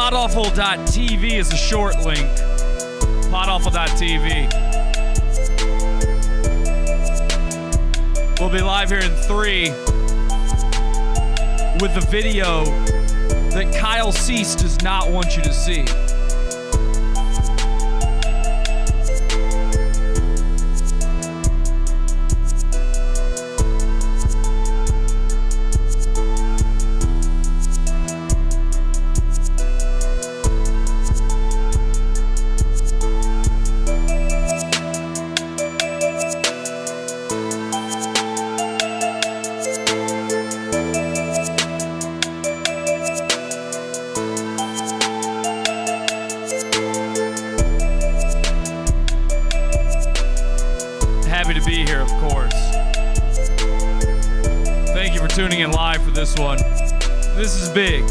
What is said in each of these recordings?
Podawful.tv is a short link. Podawful.tv. We'll be live here in 3 with the video that Kyle Cease does not want you to see. Happy to be here, of course. Thank you for tuning in live for this one. This is big.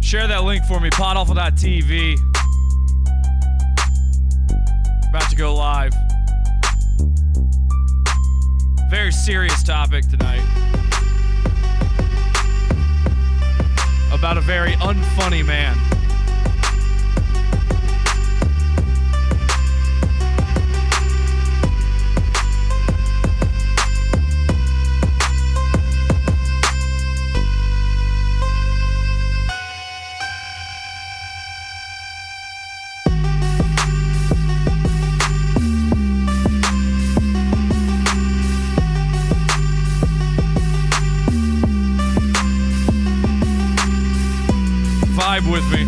Share that link for me, Podawful.tv. About to go live. Very serious topic tonight. About a very unfunny man. Vibe with me.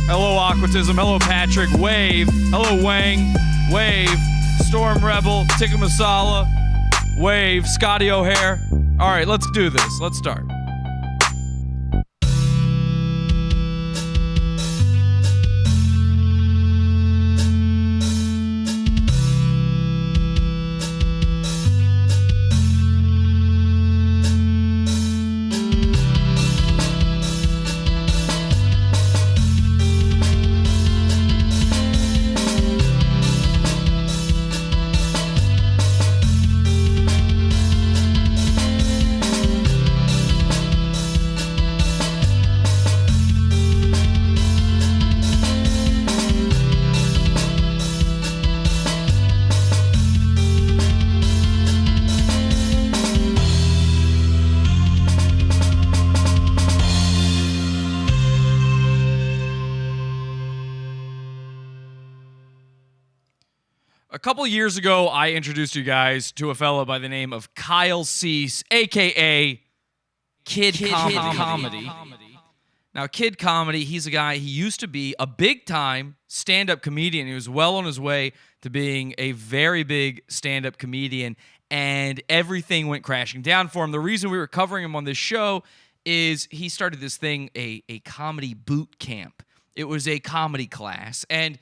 Hello, Aquatism. Hello, Patrick. Wave. Hello, Wang. Wave. Storm Rebel. Tikka Masala. Wave. Scotty O'Hare. All right, let's do this. Let's start. A couple years ago, I introduced you guys to a fellow by the name of Kyle Cease, a.k.a. Kid Comedy. Now, Kid Comedy, he's a guy, he used to be a big-time stand-up comedian. He was well on his way to being a very big stand-up comedian, and everything went crashing down for him. The reason we were covering him on this show is he started this thing, a comedy boot camp. It was a comedy class, and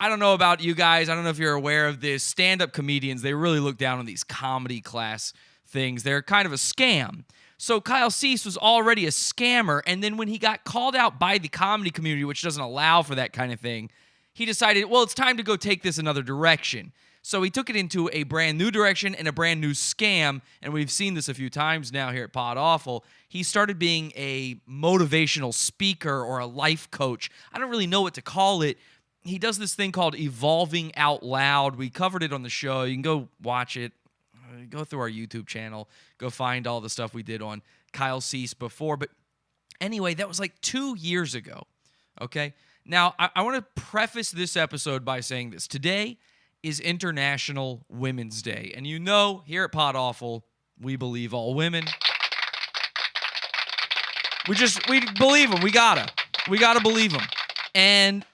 I don't know about you guys. I don't know if you're aware of this. Stand-up comedians, they really look down on these comedy class things. They're kind of a scam. So Kyle Cease was already a scammer, and then when he got called out by the comedy community, which doesn't allow for that kind of thing, he decided, well, it's time to go take this another direction. So he took it into a brand new direction and a brand new scam, and we've seen this a few times now here at Podawful. He started being a motivational speaker or a life coach. I don't really know what to call it. He does this thing called Evolving Out Loud. We covered it on the show. You can go watch it. Go through our YouTube channel. Go find all the stuff we did on Kyle Cease before. But anyway, that was like 2 years ago, okay? Now, I want to preface this episode by saying this. Today is International Women's Day. And you know, here at Podawful, we believe all women. We believe them. We gotta believe them. And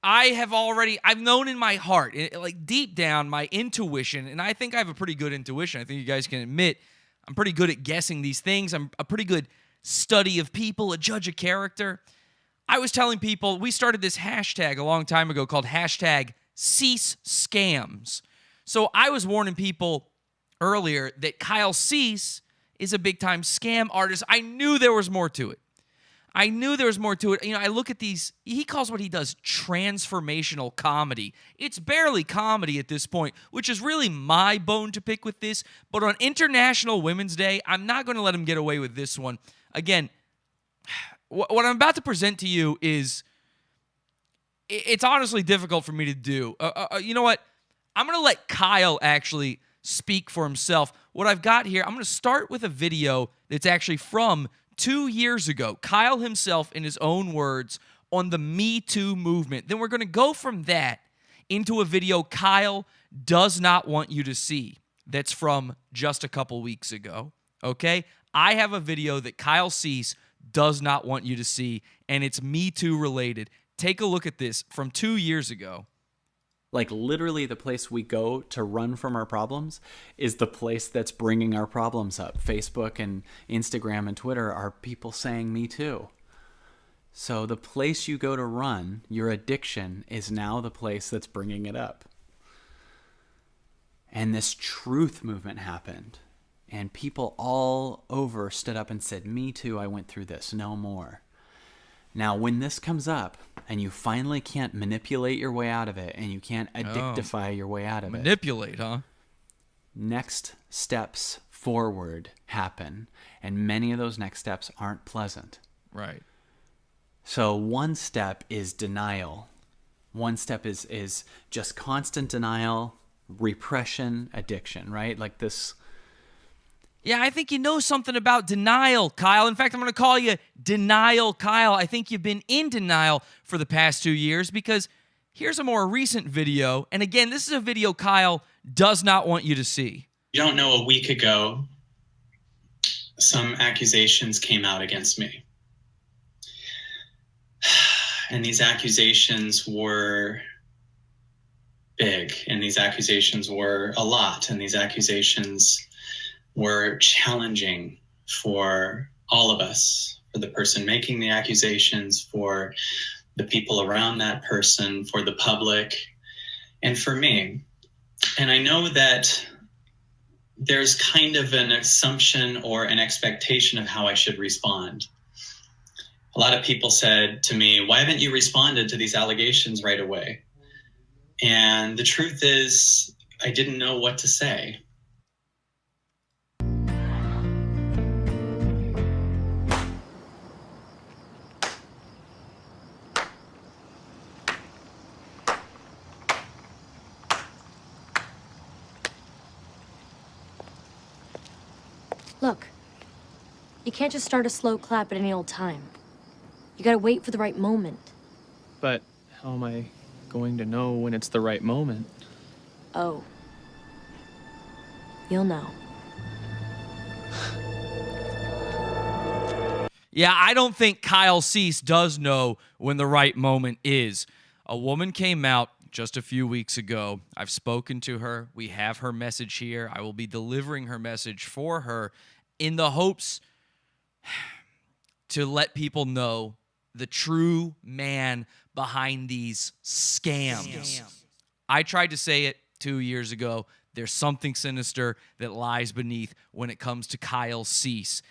I've known in my heart, like deep down, my intuition, and I think I have a pretty good intuition. I think you guys can admit I'm pretty good at guessing these things. I'm a pretty good study of people, a judge of character. I was telling people, we started this hashtag a long time ago called hashtag Cease Scams. So I was warning people earlier that Kyle Cease is a big-time scam artist. I knew there was more to it. You know, I look at these, he calls what he does transformational comedy. It's barely comedy at this point, which is really my bone to pick with this. But on International Women's Day, I'm not going to let him get away with this one. Again, what I'm about to present to you is, it's honestly difficult for me to do. You know what? I'm going to let Kyle actually speak for himself. What I've got here, I'm going to start with a video that's actually from 2 years ago. Kyle himself, in his own words, on the Metoo movement. Then we're going to go from that into a video Kyle does not want you to see. That's from just a couple weeks ago. Okay? I have a video that Kyle Cease does not want you to see, and it's Metoo related. Take a look at this from 2 years ago. Like literally the place we go to run from our problems is the place that's bringing our problems up. Facebook and Instagram and Twitter are people saying me too. So the place you go to run your addiction is now the place that's bringing it up. And this truth movement happened. And people all over stood up and said, me too, I went through this, no more. Now, when this comes up and you finally can't manipulate your way out of it and you can't addictify your way out of it. Manipulate, huh? Next steps forward happen. And many of those next steps aren't pleasant. Right. So one step is denial. One step is just constant denial, repression, addiction, right? Like this. Yeah, I think you know something about denial, Kyle. In fact, I'm going to call you Denial Kyle. I think you've been in denial for the past 2 years because here's a more recent video. And again, this is a video Kyle does not want you to see. You don't know, a week ago, some accusations came out against me. And these accusations were big, and these accusations were a lot, and these accusations were challenging for all of us, for the person making the accusations, for the people around that person, for the public, and for me. And I know that there's kind of an assumption or an expectation of how I should respond. A lot of people said to me, why haven't you responded to these allegations right away? And the truth is, I didn't know what to say. Look, you can't just start a slow clap at any old time. You gotta wait for the right moment. But how am I going to know when it's the right moment? Oh. You'll know. Yeah, I don't think Kyle Cease does know when the right moment is. A woman came out just a few weeks ago. I've spoken to her. We have her message here. I will be delivering her message for her in the hopes to let people know the true man behind these scams. I tried to say it 2 years ago. There's something sinister that lies beneath when it comes to Kyle Cease.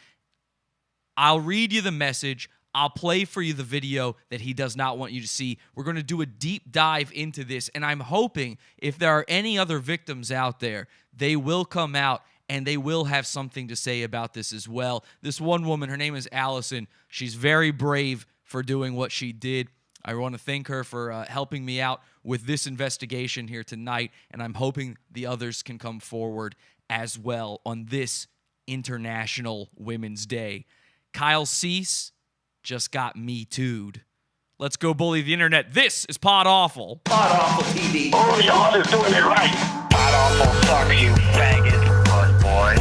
I'll read you the message. I'll play for you the video that he does not want you to see. We're going to do a deep dive into this, and I'm hoping if there are any other victims out there, they will come out and they will have something to say about this as well. This one woman, her name is Allison. She's very brave for doing what she did. I want to thank her for helping me out with this investigation here tonight, and I'm hoping the others can come forward as well on this International Women's Day. Kyle Cease just got Me Too'd. Let's go bully the internet. This is Podawful. Podawful TV. Only your mother's doing it right. Podawful sucks, you faggot. Good boy.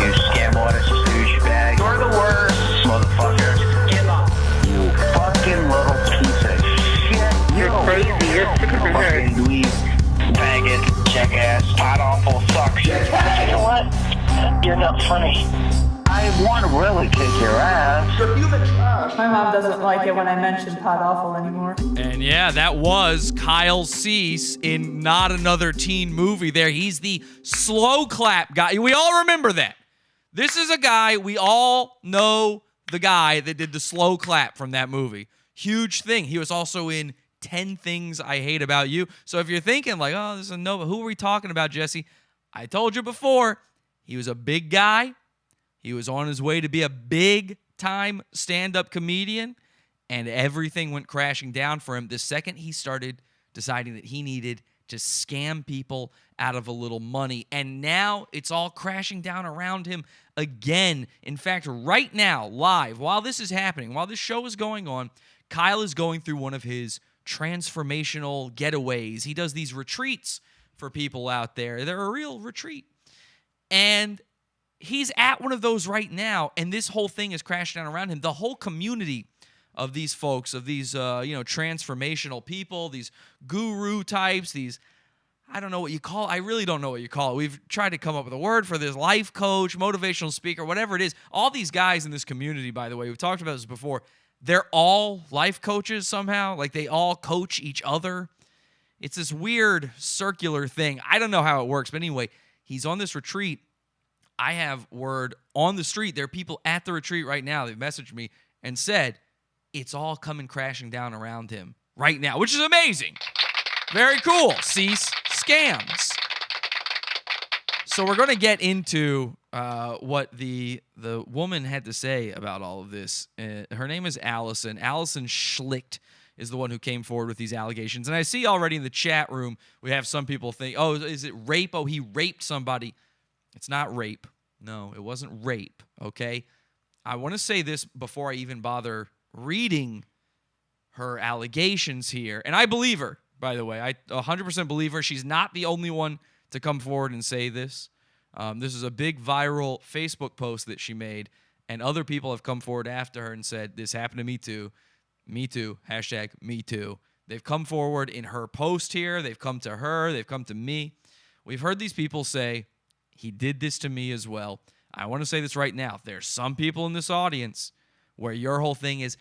You scam artist, douchebag. You're the worst, motherfucker. Give up. You fucking little piece of shit. You're crazy. You're sick of your head. Fucking dweeb, faggot, jackass. Podawful sucks. You know what? You're not funny. I want to really kick your ass. My mom doesn't like it when I mention Podawful anymore. And yeah, that was Kyle Cease in Not Another Teen Movie there. He's the slow clap guy. We all remember that. This is a guy, we all know the guy that did the slow clap from that movie. Huge thing. He was also in 10 Things I Hate About You. So if you're thinking like, oh, this is no, who are we talking about, Jesse? I told you before, he was a big guy. He was on his way to be a big-time stand-up comedian, and everything went crashing down for him the second he started deciding that he needed to scam people out of a little money. And now it's all crashing down around him again. In fact, right now, live, while this is happening, while this show is going on, Kyle is going through one of his transformational getaways. He does these retreats for people out there. They're a real retreat. And he's at one of those right now, and this whole thing is crashing down around him. The whole community of these folks, of these transformational people, these guru types, these, I don't know what you call it. I really don't know what you call it. We've tried to come up with a word for this, life coach, motivational speaker, whatever it is. All these guys in this community, by the way, we've talked about this before, they're all life coaches somehow. Like they all coach each other. It's this weird circular thing. I don't know how it works, but anyway, he's on this retreat. I have word on the street. There are people at the retreat right now. They've messaged me and said it's all coming crashing down around him right now, which is amazing. Very cool. Cease scams. So we're going to get into what the woman had to say about all of this. Her name is Allison. Allison Schlicht is the one who came forward with these allegations. And I see already in the chat room, we have some people think, oh, is it rape? Oh, he raped somebody. It's not rape. No, it wasn't rape, okay? I want to say this before I even bother reading her allegations here. And I believe her, by the way. I 100% believe her. She's not the only one to come forward and say this. This is a big viral Facebook post that she made, and other people have come forward after her and said, this happened to me too. Me too. Hashtag me too. They've come forward in her post here. They've come to her. They've come to me. We've heard these people say, he did this to me as well. I want to say this right now. There's some people in this audience where your whole thing is,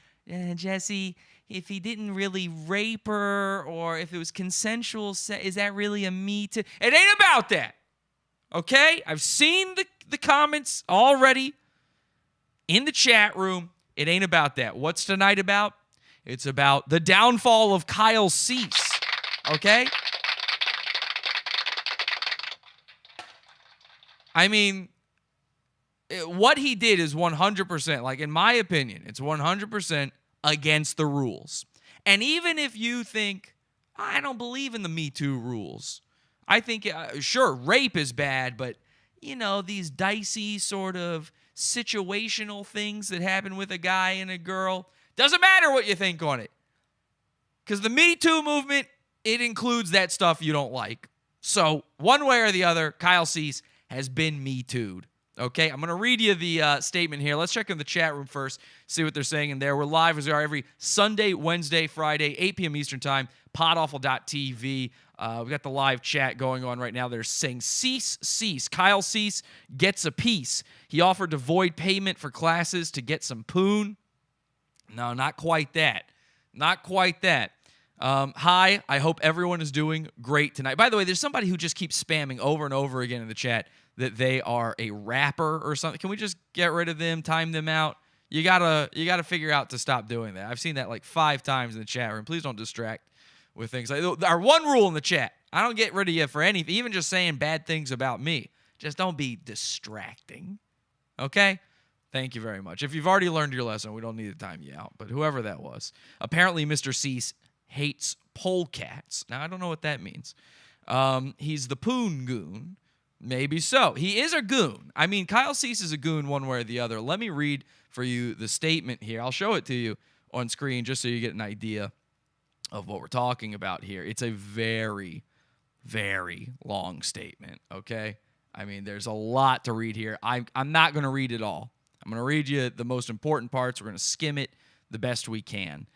Jesse, if he didn't really rape her or if it was consensual, is that really a me too? It ain't about that. Okay? I've seen the comments already in the chat room. It ain't about that. What's tonight about? It's about the downfall of Kyle Cease. Okay? I mean, what he did is 100%, like in my opinion, it's 100% against the rules. And even if you think, I don't believe in the Me Too rules, I think, sure, rape is bad, but, these dicey sort of situational things that happen with a guy and a girl, doesn't matter what you think on it. Because the Me Too movement, it includes that stuff you don't like. So, one way or the other, Kyle Cease has been Me Too'd. Okay, I'm going to read you the statement here. Let's check in the chat room first, see what they're saying in there. We're live as we are every Sunday, Wednesday, Friday, 8 p.m. Eastern Time, podawful.tv. We've got the live chat going on right now. They're saying, Cease. Kyle Cease gets a piece. He offered to void payment for classes to get some poon. No, not quite that. Not quite that. Hi, I hope everyone is doing great tonight. By the way, there's somebody who just keeps spamming over and over again in the chat that they are a rapper or something. Can we just get rid of them, time them out? You gotta figure out to stop doing that. I've seen that like 5 times in the chat room. Please don't distract with things like our one rule in the chat. I don't get rid of you for anything, even just saying bad things about me. Just don't be distracting. Okay? Thank you very much. If you've already learned your lesson, we don't need to time you out. But whoever that was, apparently Mr. Cease hates polecats. Now I don't know what that means. He's the poon goon. Maybe so. He is a goon. I mean, Kyle Cease is a goon one way or the other. Let me read for you the statement here. I'll show it to you on screen just so you get an idea of what we're talking about here. It's a very, very long statement, okay? I mean, there's a lot to read here. I'm not going to read it all. I'm going to read you the most important parts. We're going to skim it the best we can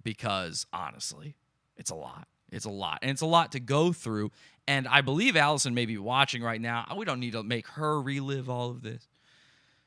because, honestly, it's a lot. It's a lot. And it's a lot to go through. And I believe Allison may be watching right now. We don't need to make her relive all of this.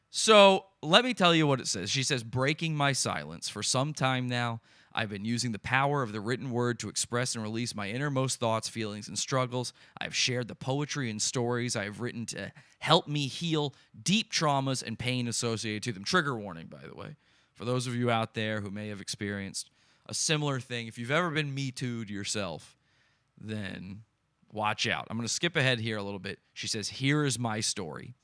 So let me tell you what it says. She says, breaking my silence. For some time now, I've been using the power of the written word to express and release my innermost thoughts, feelings, and struggles. I've shared the poetry and stories I've written to help me heal deep traumas and pain associated to them. Trigger warning, by the way, for those of you out there who may have experienced a similar thing. If you've ever been Me Too'd yourself, then watch out. I'm going to skip ahead here a little bit. She says, here is my story.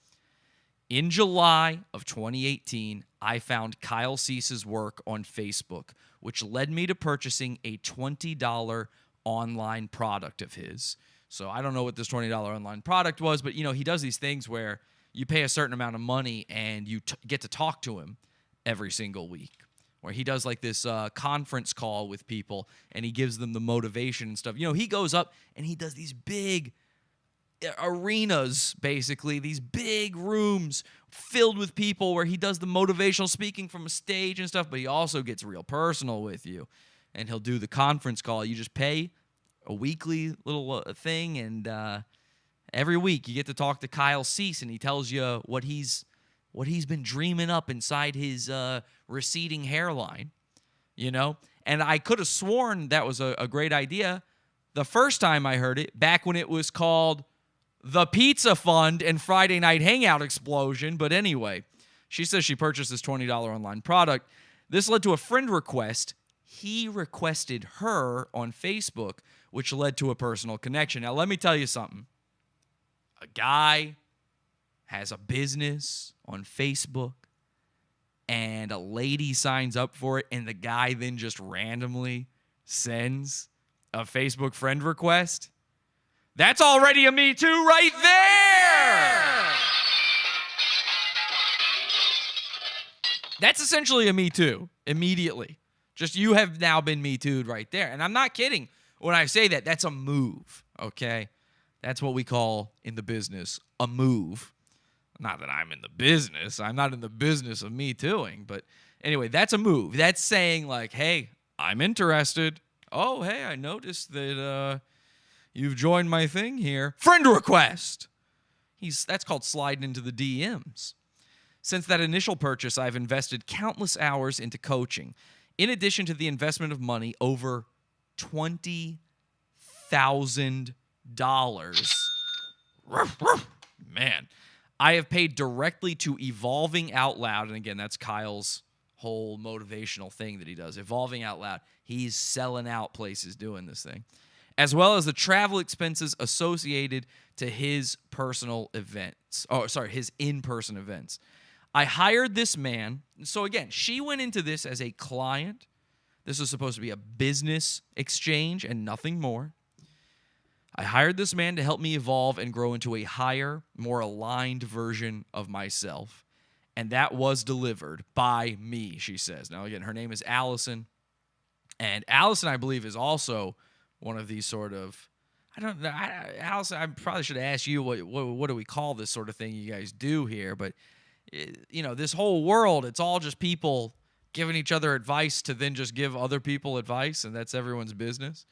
In July of 2018, I found Kyle Cease's work on Facebook, which led me to purchasing a $20 online product of his. So I don't know what this $20 online product was, but, he does these things where you pay a certain amount of money and you get to talk to him every single week, where he does like this conference call with people and he gives them the motivation and stuff. He goes up and he does these big arenas, basically, these big rooms filled with people where he does the motivational speaking from a stage and stuff, but he also gets real personal with you. And he'll do the conference call. You just pay a weekly little thing, and every week you get to talk to Kyle Cease, and he tells you what he's been dreaming up inside his receding hairline, And I could have sworn that was a great idea the first time I heard it, back when it was called The Pizza Fund and Friday Night Hangout Explosion. But anyway, she says she purchased this $20 online product. This led to a friend request. He requested her on Facebook, which led to a personal connection. Now, let me tell you something. A guy has a business on Facebook, and a lady signs up for it, and the guy then just randomly sends a Facebook friend request. That's already a Me Too right there. That's essentially a Me Too immediately. Just you have now been Me Too'd right there. And I'm not kidding when I say that. That's a move, okay? That's what we call in the business a move. Not that I'm in the business. I'm not in the business of Me Tooing. But anyway, that's a move. That's saying like, hey, I'm interested. Oh, hey, I noticed that you've joined my thing here. Friend request. That's called sliding into the DMs. Since that initial purchase, I've invested countless hours into coaching. In addition to the investment of money, over $20,000. Man, I have paid directly to Evolving Out Loud. And again, that's Kyle's whole motivational thing that he does. Evolving Out Loud. He's selling out places doing this thing. As well as the travel expenses associated to his personal events. His in-person events. I hired this man. So again, she went into this as a client. This was supposed to be a business exchange and nothing more. I hired this man to help me evolve and grow into a higher, more aligned version of myself. And that was delivered by me, she says. Now, again, her name is Allison. And Allison, I believe, is also one of these sort of, I don't know, Allison, I probably should have asked you, what do we call this sort of thing you guys do here? But, this whole world, it's all just people giving each other advice to then just give other people advice, and that's everyone's business.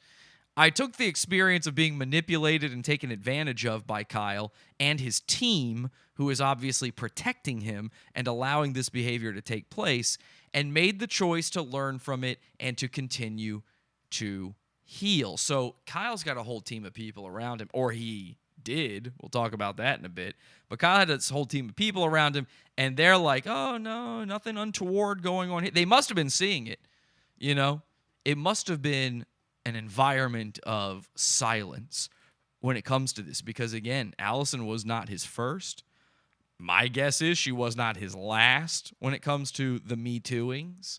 I took the experience of being manipulated and taken advantage of by Kyle and his team, who is obviously protecting him and allowing this behavior to take place, and made the choice to learn from it and to continue to heal. So Kyle's got a whole team of people around him, or he did. We'll talk about that in a bit. But Kyle had this whole team of people around him, and they're like, oh, no, nothing untoward going on here. They must have been seeing it, you know? It must have been an environment of silence when it comes to this because, again, Allison was not his first. My guess is she was not his last when it comes to the Me Tooings.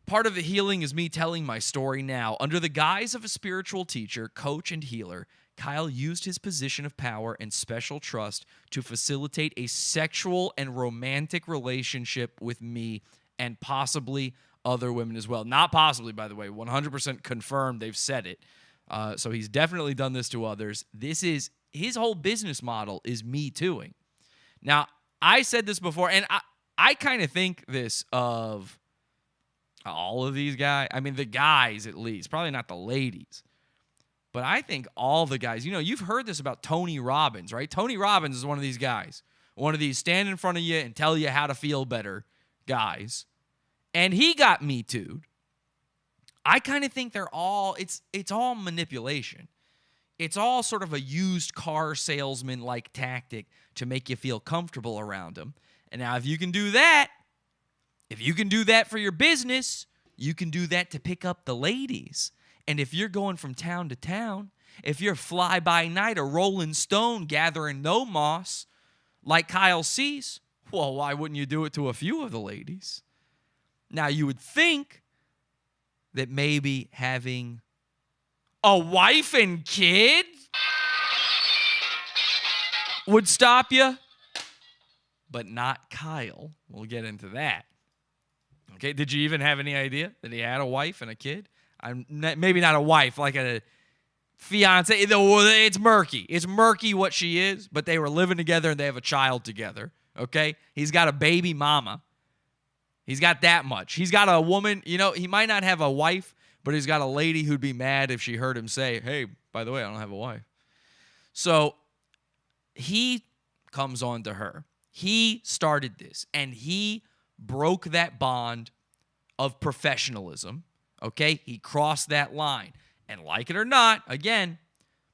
Part of the healing is me telling my story now. Under the guise of a spiritual teacher, coach, and healer, Kyle used his position of power and special trust to facilitate a sexual and romantic relationship with me and possibly other women as well. Not possibly, by the way. 100% confirmed. They've said it. So he's definitely done this to others. This is his whole business model is Me Tooing. Now, I said this before, and I kind of think this of all of these guys. I mean, the guys at least, probably not the ladies. But I think all the guys, you've heard this about Tony Robbins, right? Tony Robbins is one of these guys, one of these stand in front of you and tell you how to feel better guys. And he got Me Too'd. I kind of think it's all manipulation. It's all sort of a used car salesman-like tactic to make you feel comfortable around them. And now if you can do that for your business, you can do that to pick up the ladies. And if you're going from town to town, if you're fly-by-night, a rolling stone gathering no moss, like Kyle sees, well, why wouldn't you do it to a few of the ladies? Now, you would think that maybe having a wife and kid would stop you, but not Kyle. We'll get into that. Okay, did you even have any idea that he had a wife and a kid? Maybe not a wife, like a fiance. It's murky. It's murky what she is, but they were living together and they have a child together, okay? He's got a baby mama. He's got that much. He's got a woman, he might not have a wife, but he's got a lady who'd be mad if she heard him say, hey, by the way, I don't have a wife. So he comes on to her. He started this, and he broke that bond of professionalism, okay? He crossed that line. And like it or not, again,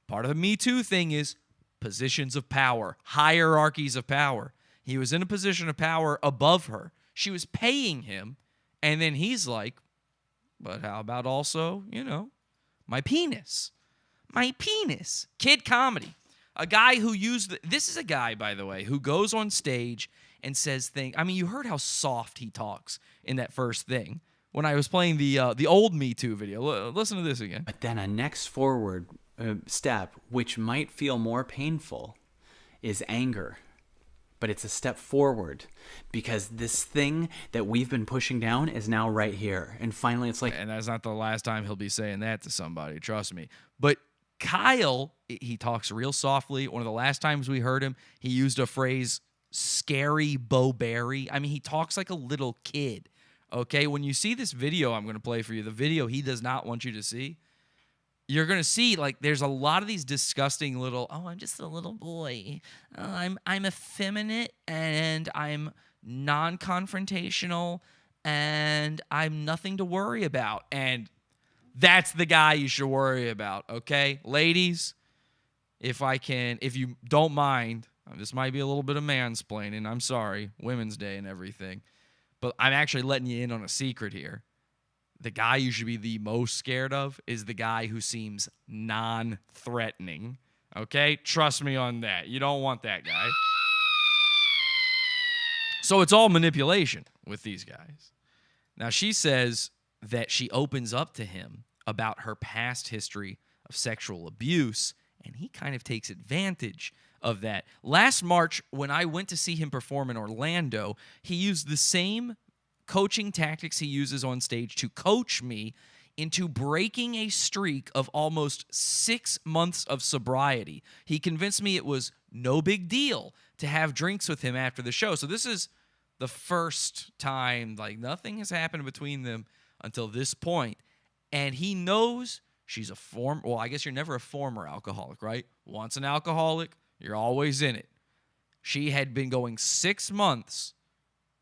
part of the Me Too thing is positions of power, hierarchies of power. He was in a position of power above her. She was paying him, and then he's like, but how about also, my penis? My penis. Kid comedy. A guy who this is a guy, by the way, who goes on stage and says things. I mean, you heard how soft he talks in that first thing when I was playing the old Me Too video. Listen to this again. But then a next forward step, which might feel more painful, is anger. But it's a step forward because this thing that we've been pushing down is now right here. And finally, it's like... And that's not the last time he'll be saying that to somebody, trust me. But Kyle, he talks real softly. One of the last times we heard him, he used a phrase, scary Bo Berry. I mean, he talks like a little kid, okay? When you see this video I'm going to play for you, the video he does not want you to see, you're going to see, like, there's a lot of these disgusting little, I'm just a little boy. I'm effeminate, and I'm non-confrontational, and I'm nothing to worry about. And that's the guy you should worry about, okay? Ladies, if you don't mind, this might be a little bit of mansplaining. I'm sorry, Women's Day and everything. But I'm actually letting you in on a secret here. The guy you should be the most scared of is the guy who seems non-threatening. Okay? Trust me on that. You don't want that guy. So it's all manipulation with these guys. Now, she says that she opens up to him about her past history of sexual abuse, and he kind of takes advantage of that. Last March, when I went to see him perform in Orlando, he used the same coaching tactics he uses on stage to coach me into breaking a streak of almost 6 months of sobriety. He convinced me it was no big deal to have drinks with him after the show. So this is the first time, like, nothing has happened between them until this point. And he knows she's I guess you're never a former alcoholic, right? Once an alcoholic, you're always in it. She had been going 6 months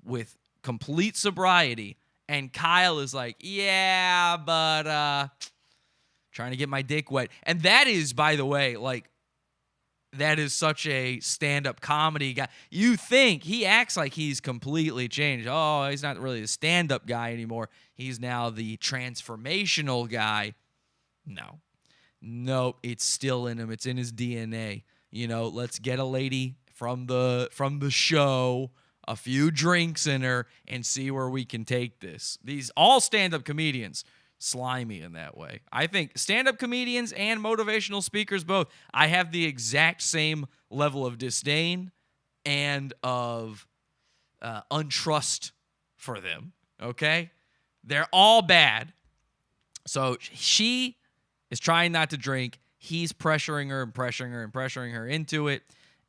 with complete sobriety, and Kyle is like, yeah, but trying to get my dick wet. And that is, by the way, like, that is such a stand-up comedy guy. You think he acts like he's completely changed. Oh, he's not really a stand-up guy anymore. He's now the transformational guy. No, it's still in him. It's in his DNA. Let's get a lady from the show, a few drinks in her, and see where we can take this. These all stand-up comedians, slimy in that way. I think stand-up comedians and motivational speakers both, I have the exact same level of disdain and of untrust for them, okay? They're all bad. So she is trying not to drink. He's pressuring her and pressuring her and pressuring her into it,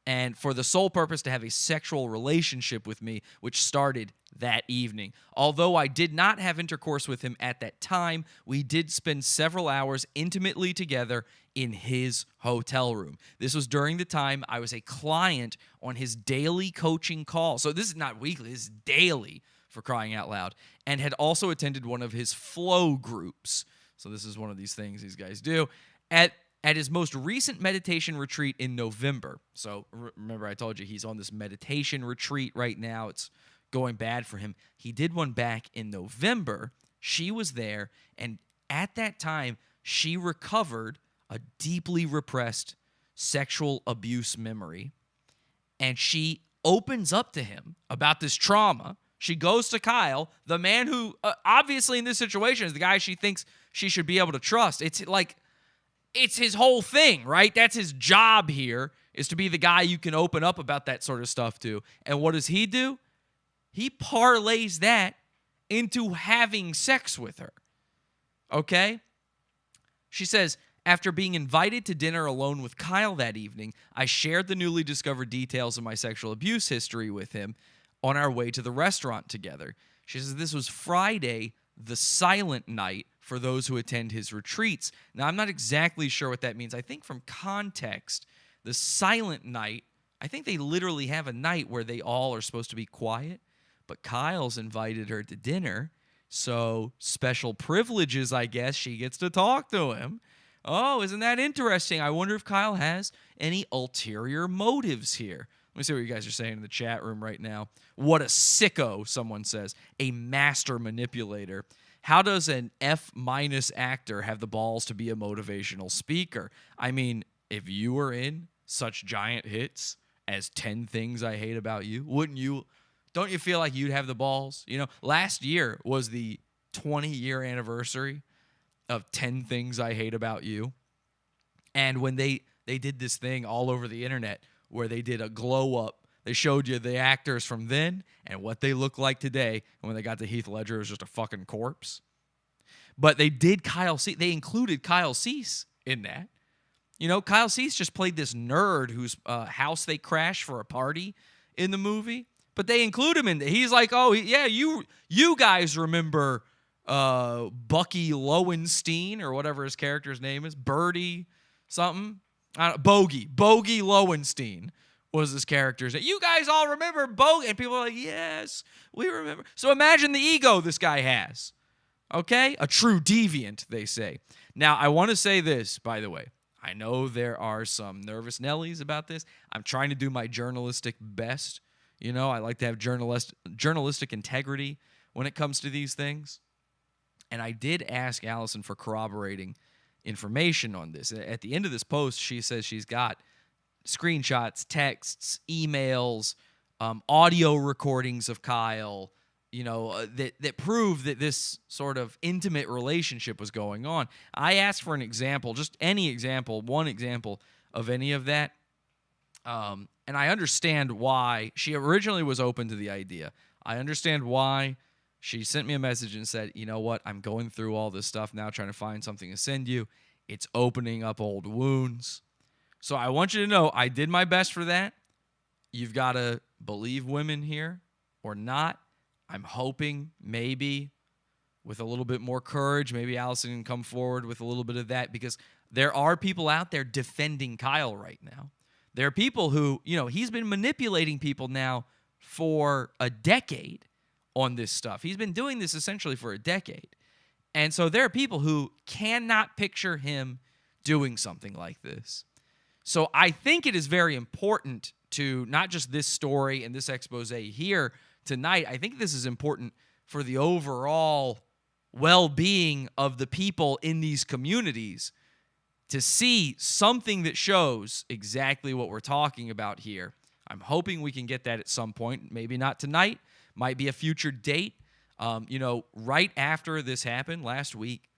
and for the sole purpose to have a sexual relationship with me, which started that evening. Although I did not have intercourse with him at that time, we did spend several hours intimately together in his hotel room. This was during the time I was a client on his daily coaching call. So this is not weekly, this is daily, for crying out loud, and had also attended one of his flow groups. So this is one of these things these guys do. At his most recent meditation retreat in November, so remember I told you he's on this meditation retreat right now. It's going bad for him. He did one back in November. She was there, and at that time, she recovered a deeply repressed sexual abuse memory, and she opens up to him about this trauma. She goes to Kyle, the man who obviously in this situation is the guy she thinks she should be able to trust. It's his whole thing, right? That's his job here, is to be the guy you can open up about that sort of stuff to. And what does he do? He parlays that into having sex with her. Okay? She says, after being invited to dinner alone with Kyle that evening, I shared the newly discovered details of my sexual abuse history with him on our way to the restaurant together. She says this was Friday, the silent night, for those who attend his retreats. Now, I'm not exactly sure what that means. I think from context, the silent night, I think they literally have a night where they all are supposed to be quiet, but Kyle's invited her to dinner, so special privileges, I guess. She gets to talk to him. Oh, isn't that interesting? I wonder if Kyle has any ulterior motives here. Let me see what you guys are saying in the chat room right now. What a sicko, someone says. A master manipulator. How does an F- actor have the balls to be a motivational speaker? I mean, if you were in such giant hits as 10 Things I Hate About You, don't you feel like you'd have the balls? Last year was the 20-year anniversary of 10 Things I Hate About You. And when they did this thing all over the internet where they did a glow up, they showed you the actors from then and what they look like today. And when they got to Heath Ledger, it was just a fucking corpse. But they did Kyle Cease. They included Kyle Cease in that. Kyle Cease just played this nerd whose house they crashed for a party in the movie. But they include him in it. He's like, oh, yeah, you guys remember Bucky Lowenstein or whatever his character's name is. Birdie something. Bogey Lowenstein was his character's name. You guys all remember Bogey? And people are like, yes, we remember. So imagine the ego this guy has. Okay? A true deviant, they say. Now, I want to say this, by the way. I know there are some nervous Nellies about this. I'm trying to do my journalistic best. I like to have journalistic integrity when it comes to these things. And I did ask Allison for corroborating information on this. At the end of this post, she says she's got screenshots, texts, emails, audio recordings of Kyle, that prove that this sort of intimate relationship was going on. I asked for an example, just any example, one example of any of that. And I understand why she originally was open to the idea. I understand why she sent me a message and said, you know what, I'm going through all this stuff now, trying to find something to send you. It's opening up old wounds. So I want you to know I did my best for that. You've got to believe women here or not. I'm hoping maybe with a little bit more courage, maybe Allison can come forward with a little bit of that, because there are people out there defending Kyle right now. There are people who, he's been manipulating people now for a decade on this stuff. He's been doing this essentially for a decade. And so there are people who cannot picture him doing something like this. So I think it is very important to not just this story and this expose here tonight. I think this is important for the overall well-being of the people in these communities to see something that shows exactly what we're talking about here. I'm hoping we can get that at some point. Maybe not tonight. Might be a future date. Right after this happened last week,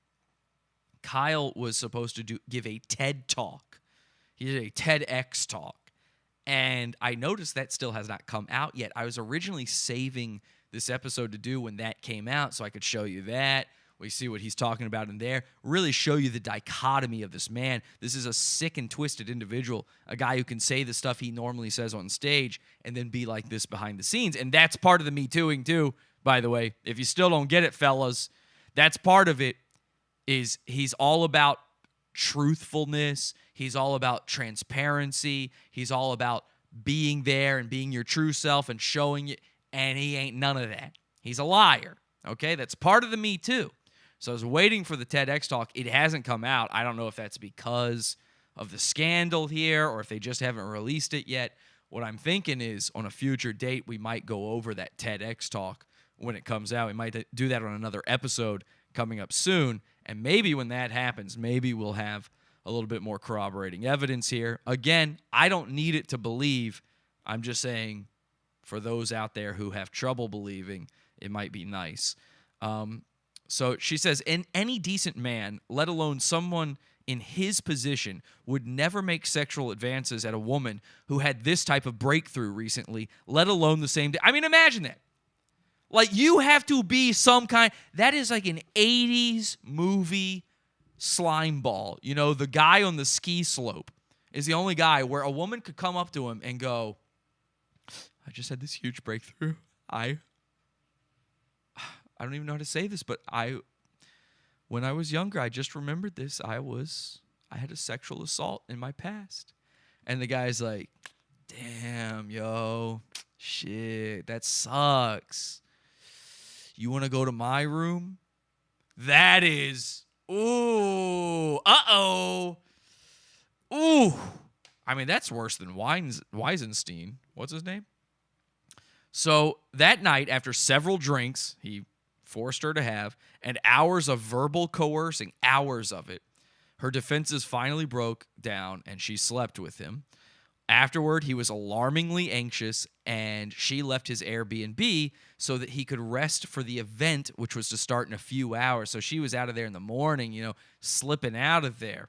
Kyle was supposed to give a TED Talk. He did a TEDx talk. And I noticed that still has not come out yet. I was originally saving this episode to do when that came out so I could show you that. We see what he's talking about in there. Really show you the dichotomy of this man. This is a sick and twisted individual, a guy who can say the stuff he normally says on stage and then be like this behind the scenes. And that's part of the Me Tooing too, by the way. If you still don't get it, fellas, that's part of it. Is he's all about truthfulness. He's all about transparency. He's all about being there and being your true self and showing it. And he ain't none of that. He's a liar. Okay, that's part of the Me Too. So I was waiting for the TEDx talk. It hasn't come out. I don't know if that's because of the scandal here or if they just haven't released it yet. What I'm thinking is on a future date, we might go over that TEDx talk when it comes out. We might do that on another episode coming up soon. And maybe when that happens, maybe we'll have a little bit more corroborating evidence here. Again, I don't need it to believe. I'm just saying for those out there who have trouble believing, it might be nice. So she says, any decent man, let alone someone in his position, would never make sexual advances at a woman who had this type of breakthrough recently, let alone the same day. I mean, imagine that. Like, you have to be some kind. That is like an 80s movie slime ball. You know, the guy on the ski slope is the only guy where a woman could come up to him and go, I just had this huge breakthrough. I don't even know how to say this, but when I was younger, I just remembered this. I had a sexual assault in my past. And the guy's like, damn, yo, shit, that sucks. You want to go to my room? That is, ooh, uh-oh. Ooh. I mean, that's worse than Weisenstein. What's his name? So that night, after several drinks, he forced her to have, and hours of verbal coercing, hours of it, her defenses finally broke down, and she slept with him. Afterward, he was alarmingly anxious, and she left his Airbnb so that he could rest for the event, which was to start in a few hours. So she was out of there in the morning, slipping out of there.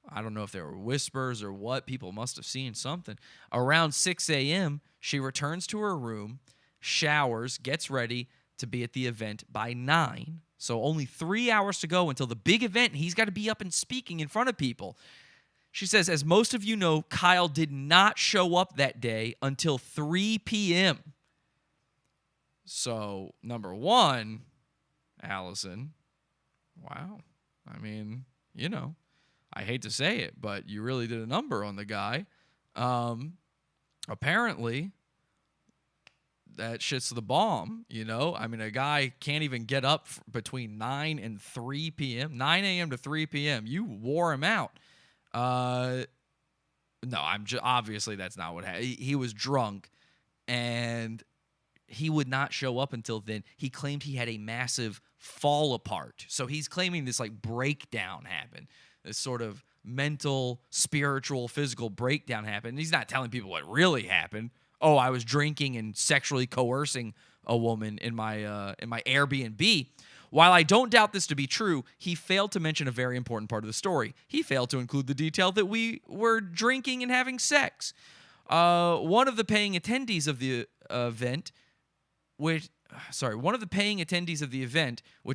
I don't know if there were whispers or what. People must have seen something. Around 6 a.m., she returns to her room, showers, gets ready to be at the event by 9. So only 3 hours to go until the big event. He's got to be up and speaking in front of people. She says, as most of you know, Kyle did not show up that day until 3 p.m. So, number one, Allison, wow. I mean, I hate to say it, but you really did a number on the guy. Apparently, that shit's the bomb, I mean, a guy can't even get up between 9 and 3 p.m., 9 a.m. to 3 p.m. You wore him out. No, obviously that's not what happened. He was drunk, and he would not show up until then. He claimed he had a massive fall apart. So he's claiming this breakdown happened. This sort of mental, spiritual, physical breakdown happened. He's not telling people what really happened. Oh, I was drinking and sexually coercing a woman in my Airbnb. While I don't doubt this to be true, he failed to mention a very important part of the story. He failed to include the detail that we were drinking and having sex. One of the paying attendees of the event, which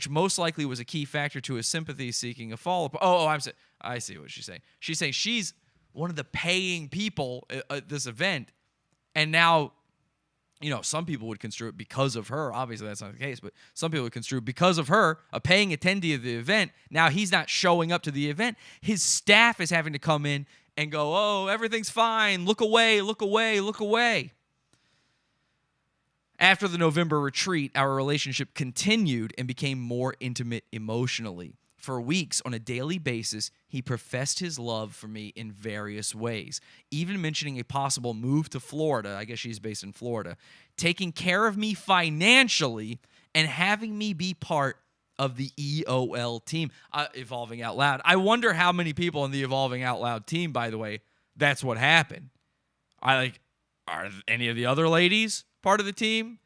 most likely was a key factor to his sympathy seeking a follow-up. I see what she's saying. She's saying she's one of the paying people at this event, and now, some people would construe it because of her. Obviously, that's not the case, but some people would construe it because of her, a paying attendee of the event. Now he's not showing up to the event. His staff is having to come in and go, oh, everything's fine. Look away, look away, look away. After the November retreat, our relationship continued and became more intimate emotionally. For weeks, on a daily basis, he professed his love for me in various ways, even mentioning a possible move to Florida. I guess she's based in Florida, taking care of me financially and having me be part of the EOL team, Evolving Out Loud. I wonder how many people in the Evolving Out Loud team, by the way, that's what happened. Are any of the other ladies part of the team?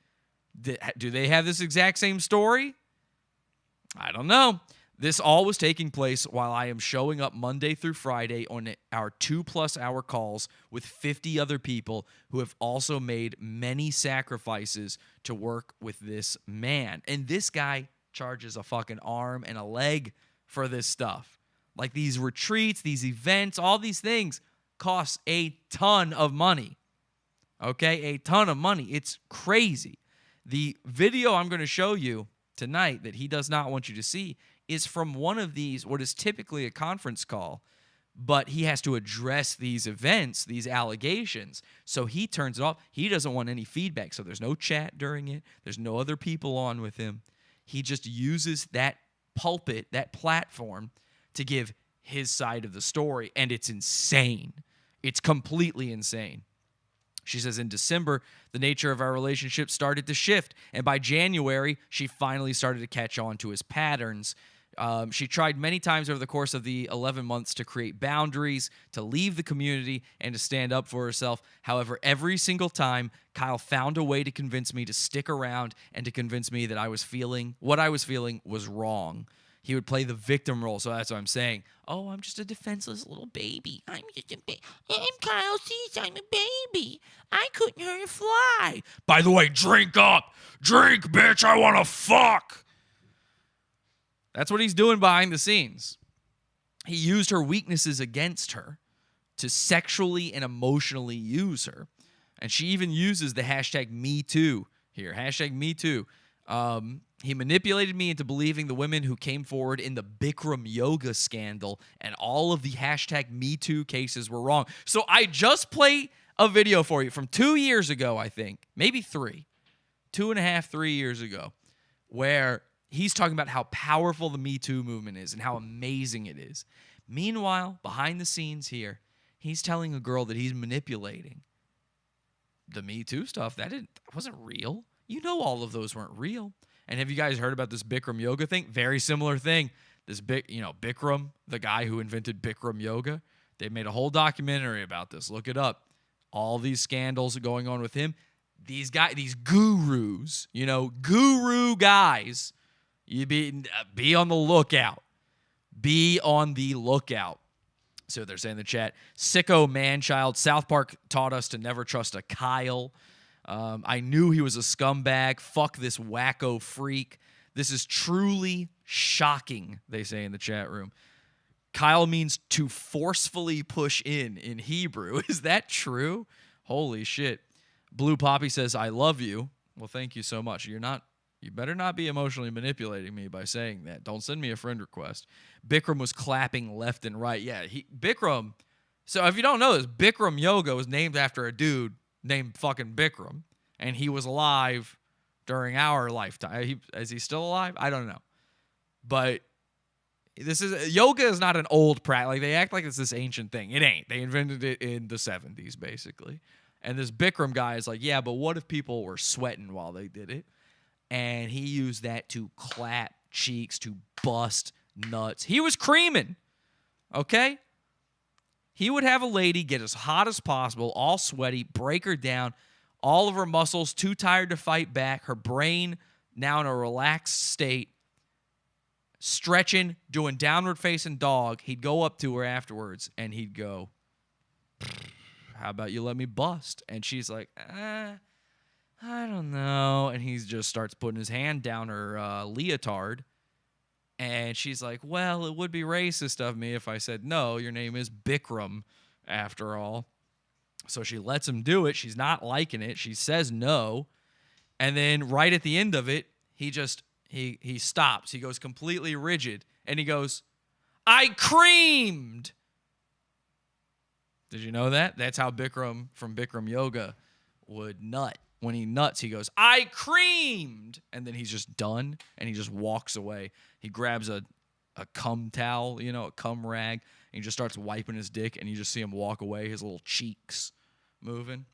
Do they have this exact same story? I don't know. This all was taking place while I am showing up Monday through Friday on our 2+ hour calls with 50 other people who have also made many sacrifices to work with this man. And this guy charges a fucking arm and a leg for this stuff. Like these retreats, these events, all these things cost a ton of money. Okay? A ton of money. It's crazy. The video I'm going to show you tonight that he does not want you to see is from one of these, what is typically a conference call, but he has to address these events, these allegations. So he turns it off. He doesn't want any feedback. So there's no chat during it. There's no other people on with him. He just uses that pulpit, that platform, to give his side of the story. And it's insane. It's completely insane. She says in December, the nature of our relationship started to shift. And by January, she finally started to catch on to his patterns. She tried many times over the course of the 11 months to create boundaries, to leave the community, and to stand up for herself. However, every single time, Kyle found a way to convince me to stick around and to convince me that what I was feeling was wrong. He would play the victim role, so that's what I'm saying. Oh, I'm just a defenseless little baby. I'm Kyle Cease. I'm a baby. I couldn't hurt a fly. By the way, drink up. Drink, bitch. I want to fuck. That's what he's doing behind the scenes. He used her weaknesses against her to sexually and emotionally use her. And she even uses the hashtag #MeToo here. Hashtag #MeToo. He manipulated me into believing the women who came forward in the Bikram yoga scandal and all of the hashtag #MeToo cases were wrong. So I just played a video for you from 2 years ago, I think. Maybe 3. 2.5, 3 years ago. Where he's talking about how powerful the Me Too movement is and how amazing it is. Meanwhile, behind the scenes here, he's telling a girl that he's manipulating. The Me Too stuff, that wasn't real. You know all of those weren't real. And have you guys heard about this Bikram yoga thing? Very similar thing. This Bikram, the guy who invented Bikram yoga, they made a whole documentary about this. Look it up. All these scandals going on with him. These gurus, guru guys. You be on the lookout. Be on the lookout. So they're saying in the chat, sicko man-child. South Park taught us to never trust a Kyle. I knew he was a scumbag. Fuck this wacko freak. This is truly shocking, they say in the chat room. Kyle means to forcefully push in Hebrew. Is that true? Holy shit. Blue Poppy says, I love you. Well, thank you so much. You better not be emotionally manipulating me by saying that. Don't send me a friend request. Bikram was clapping left and right. Yeah, Bikram. So if you don't know this, Bikram yoga was named after a dude named fucking Bikram. And he was alive during our lifetime. Is he still alive? I don't know. But yoga is not an old practice. Like they act like it's this ancient thing. It ain't. They invented it in the 70s, basically. And this Bikram guy is like, yeah, but what if people were sweating while they did it? And he used that to clap cheeks, to bust nuts. He was creaming, okay? He would have a lady get as hot as possible, all sweaty, break her down, all of her muscles too tired to fight back, her brain now in a relaxed state, stretching, doing downward facing dog. He'd go up to her afterwards, and he'd go, how about you let me bust? And she's like, I don't know. And he just starts putting his hand down her leotard. And she's like, well, it would be racist of me if I said, no, your name is Bikram after all. So she lets him do it. She's not liking it. She says no. And then right at the end of it, he stops. He goes completely rigid. And he goes, I creamed. Did you know that? That's how Bikram from Bikram Yoga would nut. When he nuts, he goes, I creamed. And then he's just done, and he just walks away. He grabs a a cum towel, a cum rag, and he just starts wiping his dick, and you just see him walk away, his little cheeks moving.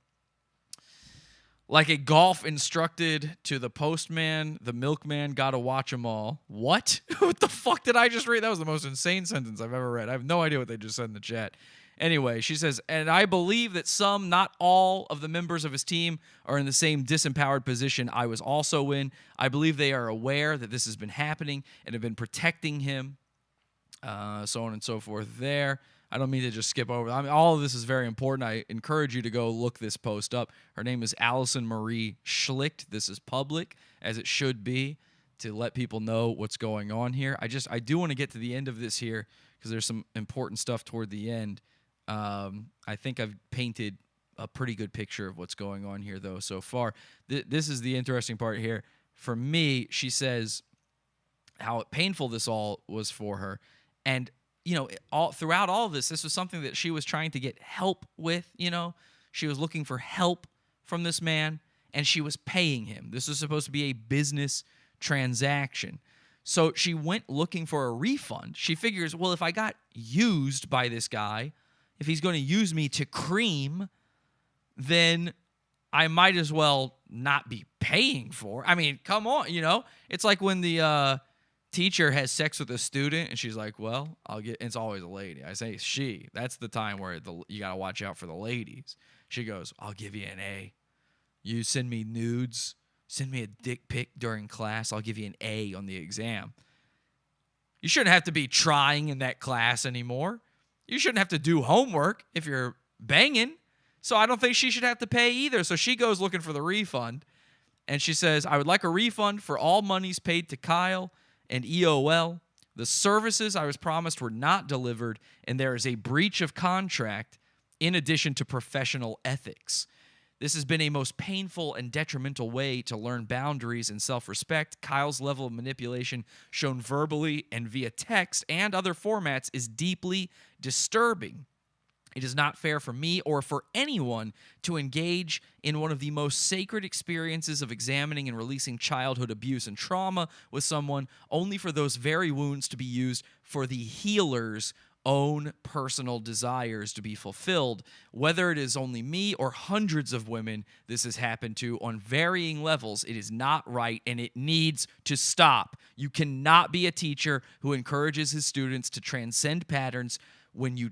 Like a golf instructed to the postman, the milkman gotta watch them all. What? What the fuck did I just read? That was the most insane sentence I've ever read. I have no idea what they just said in the chat. Anyway, she says, and I believe that some, not all, of the members of his team are in the same disempowered position I was also in. I believe they are aware that this has been happening and have been protecting him, so on and so forth there. I don't mean to just skip over. I mean, all of this is very important. I encourage you to go look this post up. Her name is Allison Marie Schlicht. This is public, as it should be, to let people know what's going on here. I do want to get to the end of this here because there's some important stuff toward the end. I think I've painted a pretty good picture of what's going on here, though, so far. This is the interesting part here. For me, she says how painful this all was for her. And throughout all of this was something that she was trying to get help with, She was looking for help from this man, and she was paying him. This was supposed to be a business transaction. So she went looking for a refund. She figures, well, if I got used by this guy, if he's going to use me to cream, then I might as well not be paying for it. I mean, come on, It's like when the teacher has sex with a student and she's like, well, it's always a lady. I say she. That's the time where you got to watch out for the ladies. She goes, I'll give you an A. You send me nudes, send me a dick pic during class, I'll give you an A on the exam. You shouldn't have to be trying in that class anymore. You shouldn't have to do homework if you're banging. So I don't think she should have to pay either. So she goes looking for the refund, and she says, I would like a refund for all monies paid to Kyle and EOL. The services I was promised were not delivered, and there is a breach of contract in addition to professional ethics. This has been a most painful and detrimental way to learn boundaries and self-respect. Kyle's level of manipulation shown verbally and via text and other formats is deeply disturbing. It is not fair for me or for anyone to engage in one of the most sacred experiences of examining and releasing childhood abuse and trauma with someone only for those very wounds to be used for the healer's own personal desires to be fulfilled. Whether it is only me or hundreds of women this has happened to on varying levels, it is not right and it needs to stop. You cannot be a teacher who encourages his students to transcend patterns when you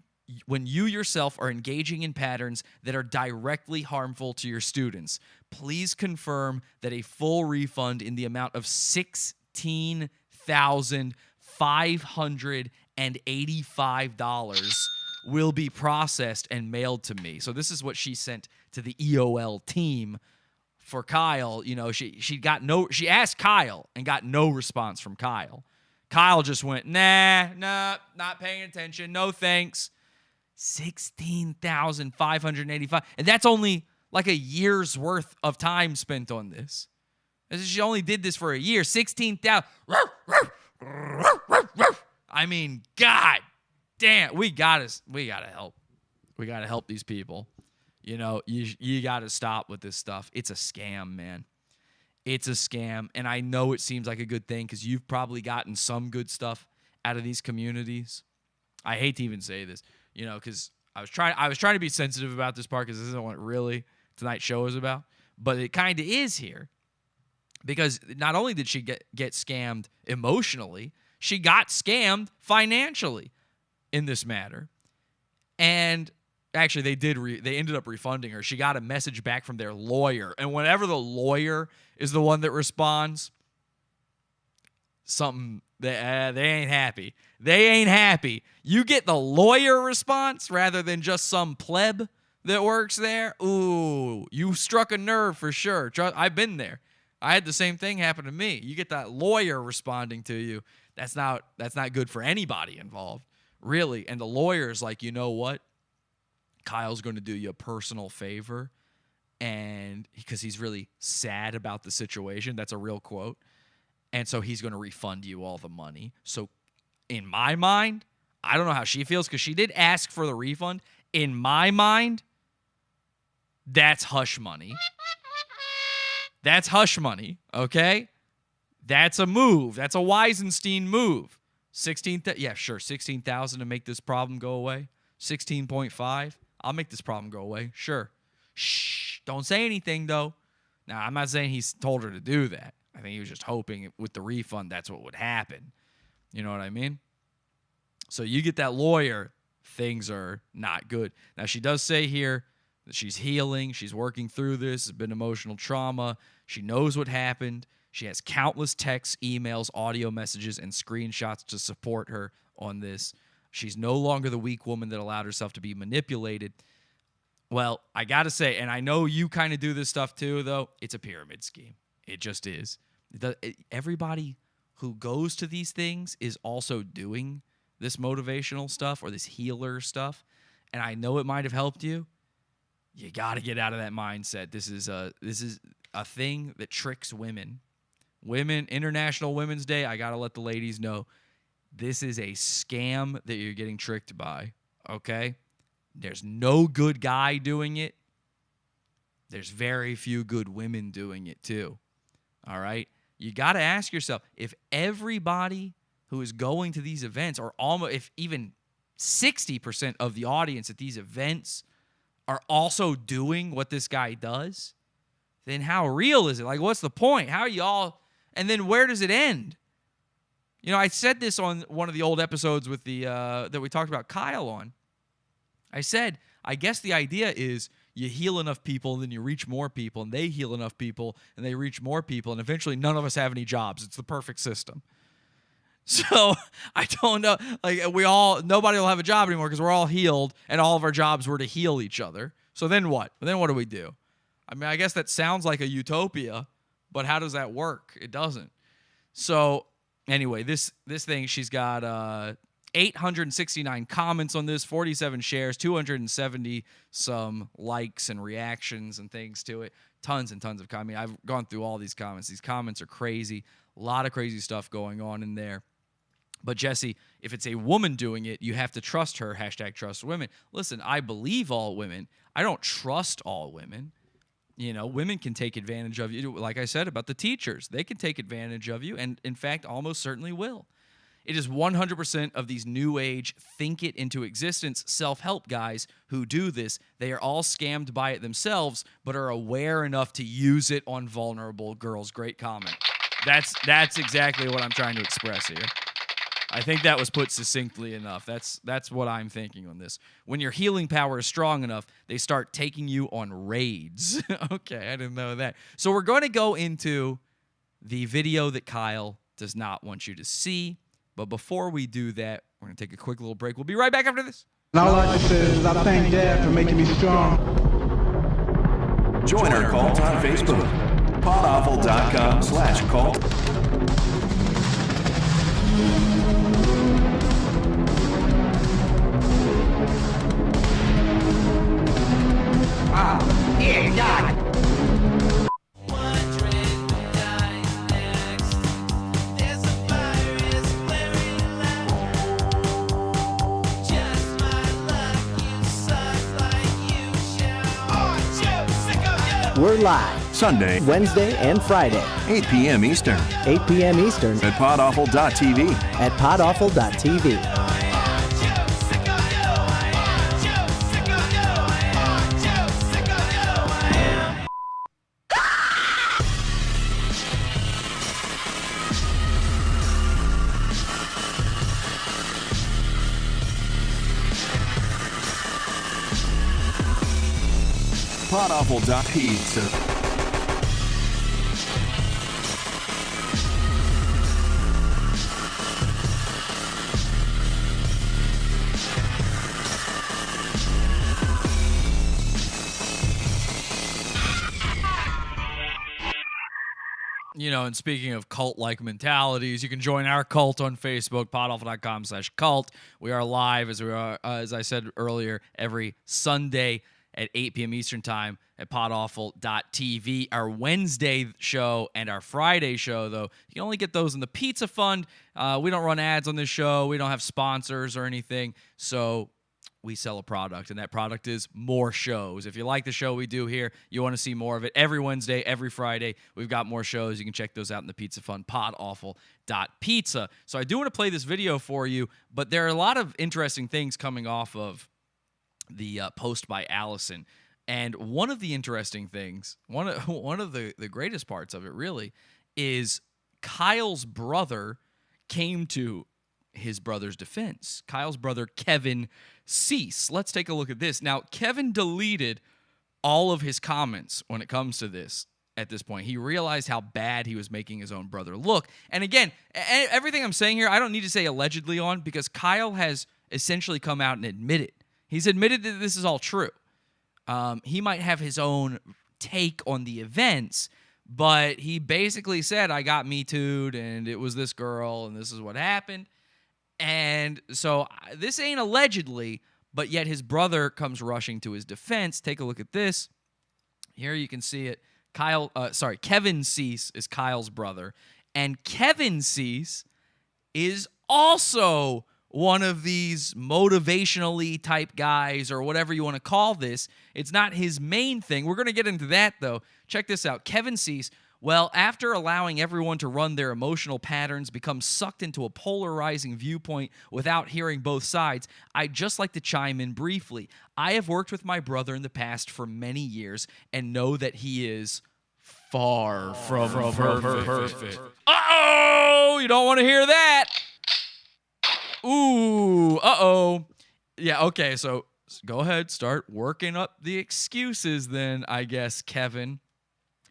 yourself are engaging in patterns that are directly harmful to your students. Please confirm that a full refund in the amount of $16,585 will be processed and mailed to me. So this is what she sent to the EOL team for Kyle. She asked Kyle and got no response from Kyle. Kyle just went, nah, not paying attention. No thanks. $16,585. And that's only like a year's worth of time spent on this. She only did this for a year. 16,000. I mean, God damn, we gotta help. We gotta help these people. You gotta stop with this stuff. It's a scam, man. It's a scam. And I know it seems like a good thing because you've probably gotten some good stuff out of these communities. I hate to even say this. Because I was trying to be sensitive about this part because this isn't what really tonight's show is about. But it kind of is here. Because not only did she get scammed emotionally, she got scammed financially in this matter. And actually, they ended up refunding her. She got a message back from their lawyer. And whenever the lawyer is the one that responds, they ain't happy. They ain't happy. You get the lawyer response rather than just some pleb that works there. Ooh, you struck a nerve for sure. I've been there. I had the same thing happen to me. You get that lawyer responding to you. That's not good for anybody involved, really. And the lawyer's like, you know what? Kyle's going to do you a personal favor, and because he's really sad about the situation. That's a real quote. And so he's going to refund you all the money. So in my mind, I don't know how she feels because she did ask for the refund. In my mind, that's hush money. That's hush money, okay? That's a move. That's a Weisenstein move. Yeah, sure. 16,000 to make this problem go away. 16.5. I'll make this problem go away. Sure. Shh. Don't say anything, though. Now, I'm not saying he's told her to do that. I think he was just hoping with the refund that's what would happen. You know what I mean? So you get that lawyer, things are not good. Now, she does say here that she's healing. She's working through this. It's been emotional trauma. She knows what happened. She has countless texts, emails, audio messages, and screenshots to support her on this. She's no longer the weak woman that allowed herself to be manipulated. Well, I got to say, and I know you kind of do this stuff too, though, it's a pyramid scheme. It just is. Everybody who goes to these things is also doing this motivational stuff or this healer stuff. And I know it might have helped you. You got to get out of that mindset. This is a thing that tricks women. Women, International Women's Day, I got to let the ladies know, this is a scam that you're getting tricked by, okay? There's no good guy doing it. There's very few good women doing it too, all right? You got to ask yourself, if everybody who is going to these events, or almost, if even 60% of the audience at these events are also doing what this guy does, then how real is it? Like, what's the point? How are y'all... And then where does it end? You know, I said this on one of the old episodes with the that we talked about Kyle on. I said, I guess the idea is you heal enough people, and then you reach more people, and they heal enough people, and they reach more people, and eventually none of us have any jobs. It's the perfect system. So I don't know. Like, nobody will have a job anymore because we're all healed, and all of our jobs were to heal each other. So then what? Then what do we do? I mean, I guess that sounds like a utopia. But how does that work? It doesn't. So anyway, this thing, she's got 869 comments on this, 47 shares, 270 some likes and reactions and things to it. Tons and tons of comments. I've gone through all these comments. These comments are crazy. A lot of crazy stuff going on in there. But Jesse, if it's a woman doing it, you have to trust her. #trust women. Listen, I believe all women. I don't trust all women. You know, women can take advantage of you. Like I said about the teachers, they can take advantage of you, and in fact, almost certainly will. It is 100% of these new age, think it into existence self-help guys who do this. They are all scammed by it themselves, but are aware enough to use it on vulnerable girls. Great comment. That's exactly what I'm trying to express here. I think that was put succinctly enough. That's what I'm thinking on this. When your healing power is strong enough, they start taking you on raids. Okay, I didn't know that. So we're going to go into the video that Kyle does not want you to see. But before we do that, we're going to take a quick little break. We'll be right back after this. And all I just say is I thank Dad for making me strong. Join our cult on Facebook. Podawful.com/cult. Yeah, God. We're live Sunday, Wednesday, and Friday, 8 p.m. Eastern. 8 p.m. Eastern At podawful.tv. at podawful.tv. Podawful.pizza. You know, and speaking of cult-like mentalities, you can join our cult on Facebook, podawful.com/cult. We are live, as I said earlier, every Sunday at 8 p.m. Eastern Time at podawful.tv. Our Wednesday show and our Friday show, though, you can only get those in the Pizza Fund. We don't run ads on this show. We don't have sponsors or anything. So we sell a product, and that product is more shows. If you like the show we do here, you want to see more of it, every Wednesday, every Friday, we've got more shows. You can check those out in the Pizza Fun, podawful.pizza. So I do want to play this video for you, but there are a lot of interesting things coming off of the post by Allison. And one of the interesting things, one of the greatest parts of it really, is Kyle's brother came to his brother's defense. Kyle's brother, Kevin Cease. Let's take a look at this. Now, Kevin deleted all of his comments when it comes to this at this point. He realized how bad he was making his own brother look. And again, everything I'm saying here, I don't need to say allegedly on, because Kyle has essentially come out and admitted. He's admitted that this is all true. He might have his own take on the events, but he basically said, I got Me Too'd, and it was this girl, and this is what happened. And so this ain't allegedly, but yet his brother comes rushing to his defense. Take a look at this. Here you can see it. Kevin Cease is Kyle's brother. And Kevin Cease is also one of these motivationally type guys, or whatever you want to call this. It's not his main thing. We're going to get into that, though. Check this out. Kevin Cease, well, after allowing everyone to run their emotional patterns, become sucked into a polarizing viewpoint without hearing both sides, I'd just like to chime in briefly. I have worked with my brother in the past for many years and know that he is far from perfect. Uh-oh! You don't want to hear that. Ooh, uh-oh. Yeah, okay, so go ahead, start working up the excuses then, I guess, Kevin.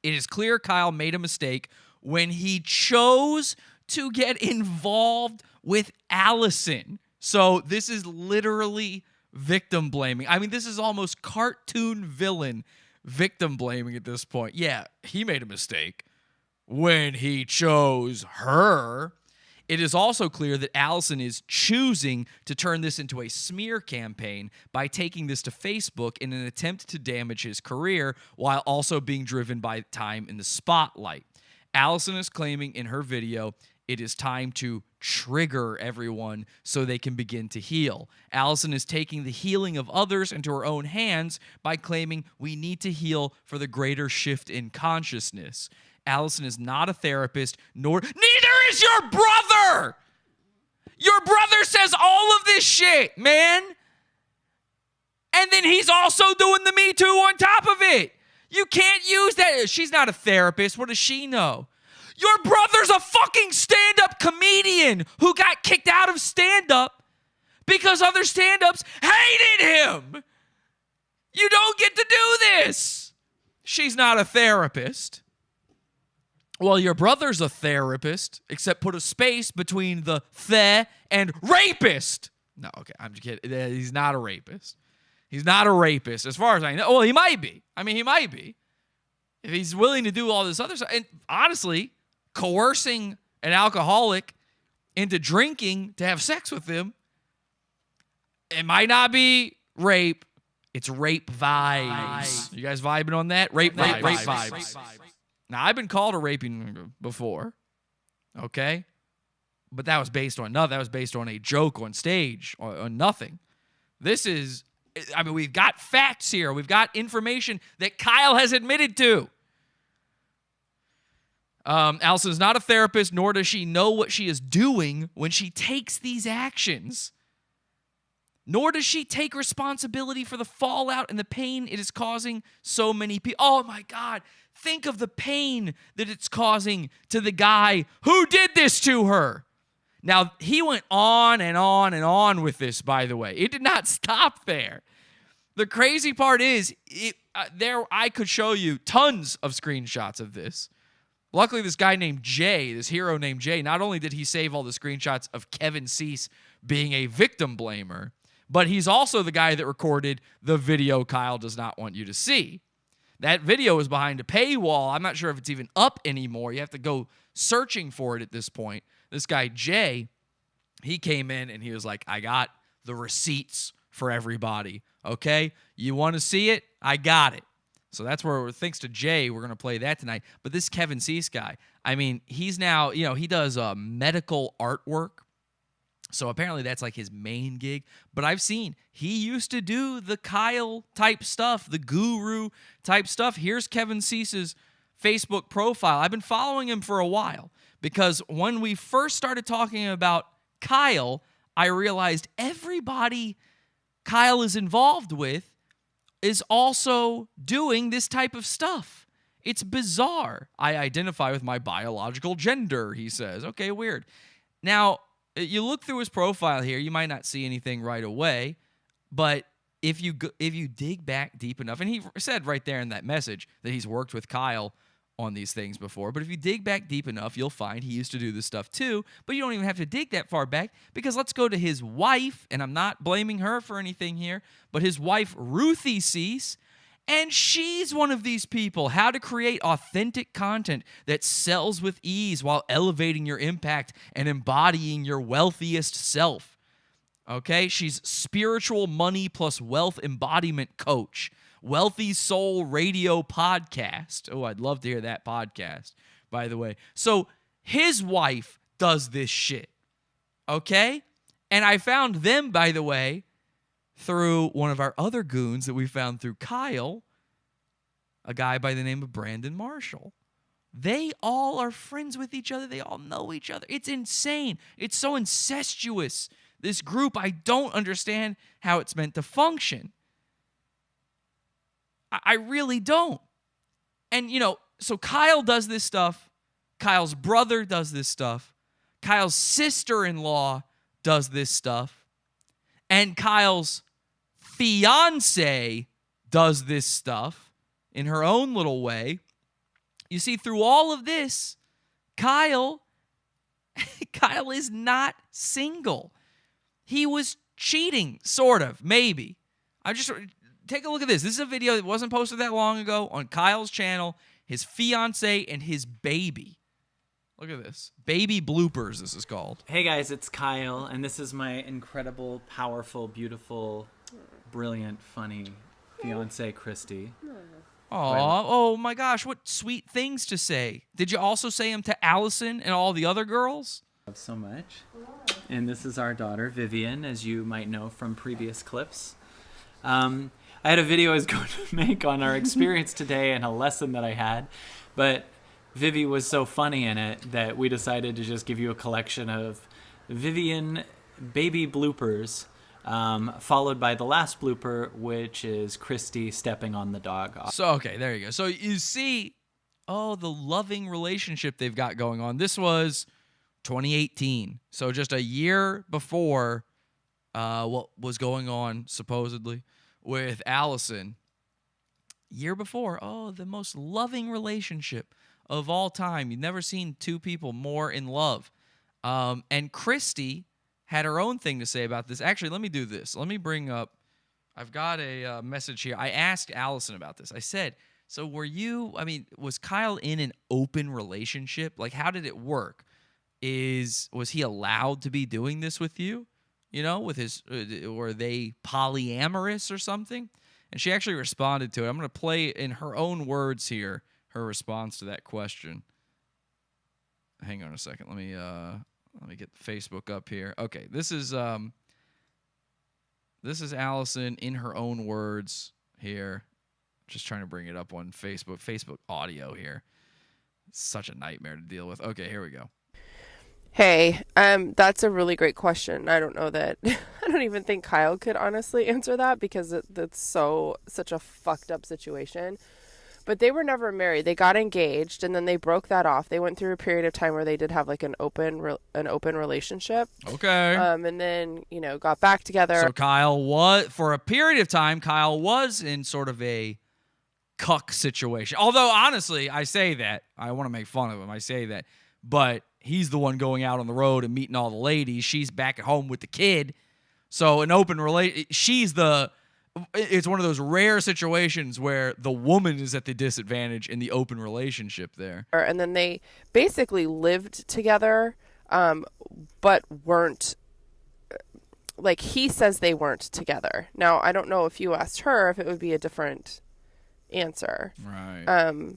It is clear Kyle made a mistake when he chose to get involved with Allison. So this is literally victim blaming. I mean, this is almost cartoon villain victim blaming at this point. Yeah, he made a mistake when he chose her. It is also clear that Allison is choosing to turn this into a smear campaign by taking this to Facebook in an attempt to damage his career while also being driven by time in the spotlight. Allison is claiming in her video, it is time to trigger everyone so they can begin to heal. Allison is taking the healing of others into her own hands by claiming we need to heal for the greater shift in consciousness. Allison is not a therapist, neither is your brother. Your brother says all of this shit, man. And then he's also doing the Me Too on top of it. You can't use that. She's not a therapist. What does she know? Your brother's a fucking stand-up comedian who got kicked out of stand-up because other stand-ups hated him. You don't get to do this. She's not a therapist. Well, your brother's a therapist, except put a space between the and rapist. No, okay, I'm just kidding. He's not a rapist. He's not a rapist, as far as I know. Well, he might be. I mean, he might be. If he's willing to do all this other stuff. And honestly, coercing an alcoholic into drinking to have sex with him, it might not be rape. It's rape vibes. You guys vibing on that? Rape vibes. Now, I've been called a raping before, okay? But that was based on nothing. That was based on a joke on stage, on nothing. This is, I mean, we've got facts here. We've got information that Kyle has admitted to. Allison is not a therapist, nor does she know what she is doing when she takes these actions. Nor does she take responsibility for the fallout and the pain it is causing so many people. Oh, my God. Think of the pain that it's causing to the guy who did this to her. Now, he went on and on and on with this, by the way. It did not stop there. The crazy part is, I could show you tons of screenshots of this. Luckily, this guy named Jay, this hero named Jay, not only did he save all the screenshots of Kevin Cease being a victim blamer, but he's also the guy that recorded the video Kyle does not want you to see. That video is behind a paywall. I'm not sure if it's even up anymore. You have to go searching for it at this point. This guy, Jay, he came in and he was like, I got the receipts for everybody, okay? You want to see it? I got it. So that's where, thanks to Jay, we're going to play that tonight. But this Kevin Cease guy, I mean, he's now, he does medical artwork. So apparently that's like his main gig. But I've seen he used to do the Kyle type stuff, the guru type stuff. Here's Kevin Cease's Facebook profile. I've been following him for a while because when we first started talking about Kyle, I realized everybody Kyle is involved with is also doing this type of stuff. It's bizarre. I identify with my biological gender, he says. Okay, weird. Now, you look through his profile here, you might not see anything right away, but if you dig back deep enough, and he said right there in that message that he's worked with Kyle on these things before, but if you dig back deep enough, you'll find he used to do this stuff too, but you don't even have to dig that far back because let's go to his wife, and I'm not blaming her for anything here, but his wife, Ruthie Cease, and she's one of these people. How to create authentic content that sells with ease while elevating your impact and embodying your wealthiest self. Okay? She's spiritual money plus wealth embodiment coach. Wealthy Soul Radio podcast. Oh, I'd love to hear that podcast, by the way. So his wife does this shit. Okay? And I found them, by the way, through one of our other goons that we found through Kyle, a guy by the name of Brandon Marshall. They all are friends with each other. They all know each other. It's insane. It's so incestuous. This group, I don't understand how it's meant to function. I really don't. And, so Kyle does this stuff. Kyle's brother does this stuff. Kyle's sister-in-law does this stuff. And Kyle's fiance does this stuff in her own little way. You see, through all of this, Kyle is not single. He was cheating, sort of, maybe. Take a look at this. This is a video that wasn't posted that long ago on Kyle's channel. His fiance and his baby. Look at this. Baby bloopers, this is called. Hey guys, it's Kyle, and this is my incredible, powerful, beautiful, brilliant, funny fiance, Christy. Aw, oh my gosh, what sweet things to say. Did you also say them to Allison and all the other girls? Love so much. And this is our daughter, Vivian, as you might know from previous clips. I had a video I was going to make on our experience today and a lesson that I had, but Vivi was so funny in it that we decided to just give you a collection of Vivian baby bloopers, followed by the last blooper, which is Christy stepping on the dog. So, okay, there you go. So you see, the loving relationship they've got going on. This was 2018. So just a year before what was going on, supposedly, with Allison. Year before, the most loving relationship of all time. You've never seen two people more in love. And Christy had her own thing to say about this. Actually, let me do this. Let me bring up, I've got a message here. I asked Allison about this. I said, so was Kyle in an open relationship? Like, how did it work? Was he allowed to be doing this with you? With his, were they polyamorous or something? And she actually responded to it. I'm going to play in her own words here her response to that question. Hang on a second. Let me get Facebook up here. Okay, this is Allison in her own words here. Just trying to bring it up on Facebook audio here. It's such a nightmare to deal with. Okay, here we go. Hey, that's a really great question. I don't know that I don't even think Kyle could honestly answer that because that's such a fucked up situation. But they were never married. They got engaged and then they broke that off. They went through a period of time where they did have like an open relationship. Okay. And then, got back together. So for a period of time, Kyle was in sort of a cuck situation. Although honestly, I say that. I want to make fun of him. I say that. But he's the one going out on the road and meeting all the ladies. She's back at home with the kid. So an open it's one of those rare situations where the woman is at the disadvantage in the open relationship there. And then they basically lived together, but weren't, like he says they weren't together. Now, I don't know if you asked her if it would be a different answer. Right.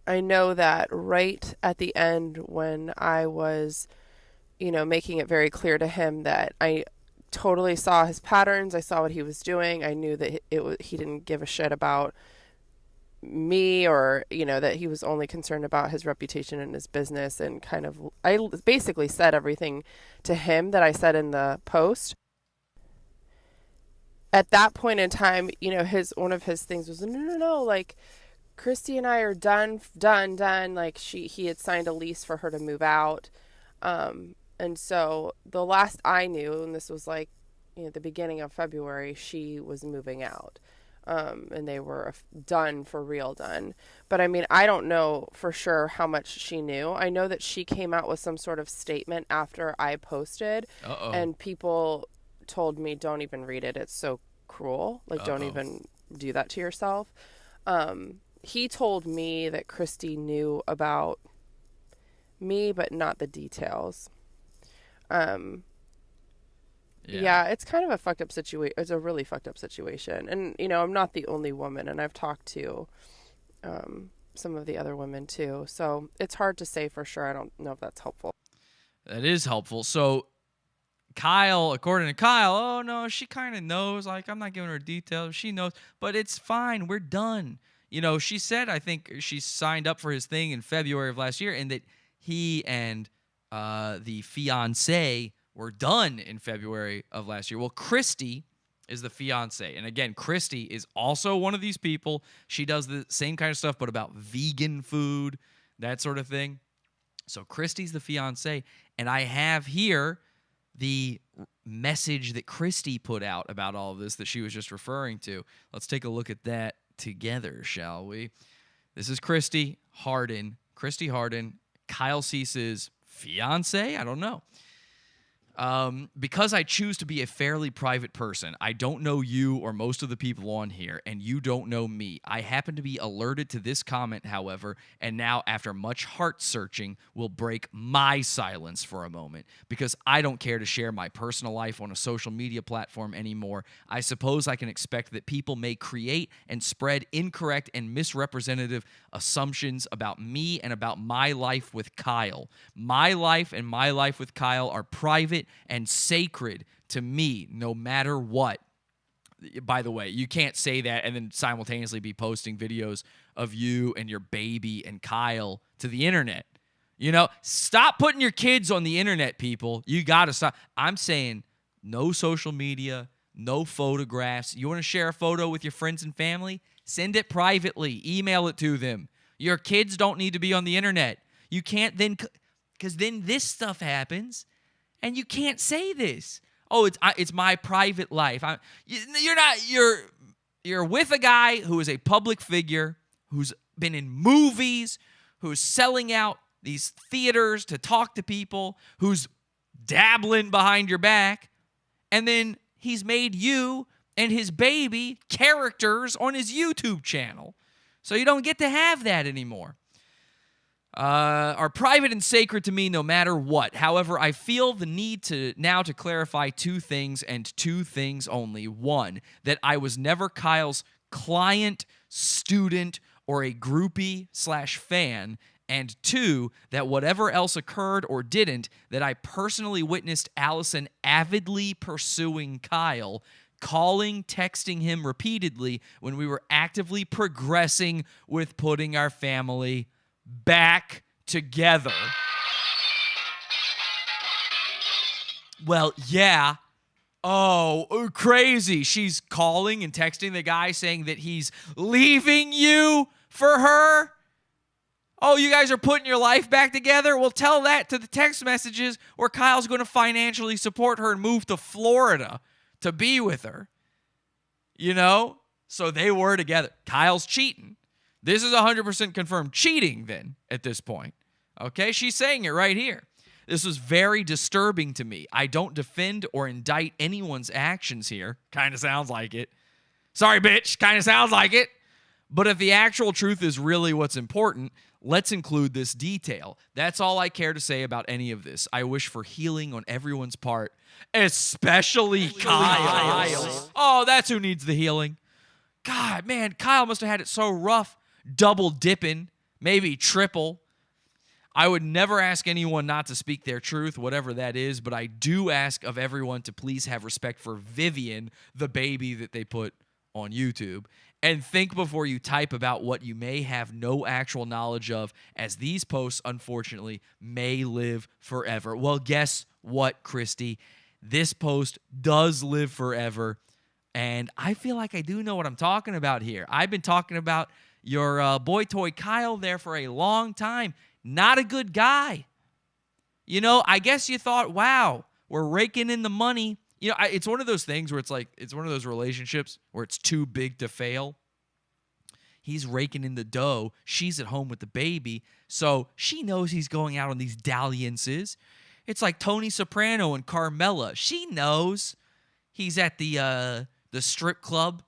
I know that right at the end when I was, making it very clear to him that I totally saw his patterns. I saw what he was doing. I knew that he didn't give a shit about me, or that he was only concerned about his reputation and his business. And I basically said everything to him that I said in the post. At that point in time, one of his things was, no, like, Christy and I are done. Like, he had signed a lease for her to move out. And so the last I knew, and this was like, the beginning of February, she was moving out. And they were done for real done. But I mean, I don't know for sure how much she knew. I know that she came out with some sort of statement after I posted. And people told me, don't even read it. It's so cruel. Like, don't even do that to yourself. He told me that Christy knew about me, but not the details. Yeah, it's kind of a fucked up situation. It's a really fucked up situation. And, I'm not the only woman, and I've talked to some of the other women too. So it's hard to say for sure. I don't know if that's helpful. That is helpful. So Kyle, according to Kyle, oh no, she kind of knows. Like, I'm not giving her details. She knows, but it's fine. We're done. She said, I think she signed up for his thing in February of last year, and that he and the fiance were done in February of last year. Well, Christy is the fiance. And again, Christy is also one of these people. She does the same kind of stuff, but about vegan food, that sort of thing. So Christy's the fiance. And I have here the message that Christy put out about all of this that she was just referring to. Let's take a look at that together, shall we? This is Christy Harden, Kyle Cease's fiance. I don't know. Because I choose to be a fairly private person, I don't know you or most of the people on here, and you don't know me. I happen to be alerted to this comment, however, and now, after much heart searching, will break my silence for a moment, because I don't care to share my personal life on a social media platform anymore. I suppose I can expect that people may create and spread incorrect and misrepresentative assumptions about me and about my life with Kyle. My life and my life with Kyle are private and sacred to me, no matter what. By the way, you can't say that and then simultaneously be posting videos of you and your baby and Kyle to the internet. Stop putting your kids on the internet, people. You got to stop. I'm saying no social media, no photographs. You want to share a photo with your friends and family? Send it privately. Email it to them. Your kids don't need to be on the internet. You can't then, because then this stuff happens. And you can't say this. Oh, it's my private life. You're with a guy who is a public figure, who's been in movies, who's selling out these theaters to talk to people, who's dabbling behind your back, and then he's made you and his baby characters on his YouTube channel. So you don't get to have that anymore. Are private and sacred to me no matter what. However, I feel the need to clarify two things, and two things only. One, that I was never Kyle's client, student, or a groupie/fan. And two, that whatever else occurred or didn't, that I personally witnessed Allison avidly pursuing Kyle, calling, texting him repeatedly when we were actively progressing with putting our family back together. Well, yeah. Oh, crazy. She's calling and texting the guy saying that he's leaving you for her. Oh, you guys are putting your life back together? Well, tell that to the text messages where Kyle's going to financially support her and move to Florida to be with her. So they were together. Kyle's cheating. This is 100% confirmed cheating then at this point. Okay, she's saying it right here. This was very disturbing to me. I don't defend or indict anyone's actions here. Kind of sounds like it. Sorry, bitch. Kind of sounds like it. But if the actual truth is really what's important, let's include this detail. That's all I care to say about any of this. I wish for healing on everyone's part, especially Kyle. Oh, that's who needs the healing. God, man, Kyle must have had it so rough. Double dipping, maybe triple. I would never ask anyone not to speak their truth, whatever that is, but I do ask of everyone to please have respect for Vivian, the baby that they put on YouTube, and think before you type about what you may have no actual knowledge of, as these posts, unfortunately, may live forever. Well, guess what, Christy? This post does live forever, and I feel like I do know what I'm talking about here. I've been talking about your boy toy Kyle there for a long time. Not a good guy. You know, I guess you thought, wow, we're raking in the money. You know, it's one of those things where it's like, it's one of those relationships where it's too big to fail. He's raking in the dough. She's at home with the baby. So she knows he's going out on these dalliances. It's like Tony Soprano and Carmela. She knows he's at the strip club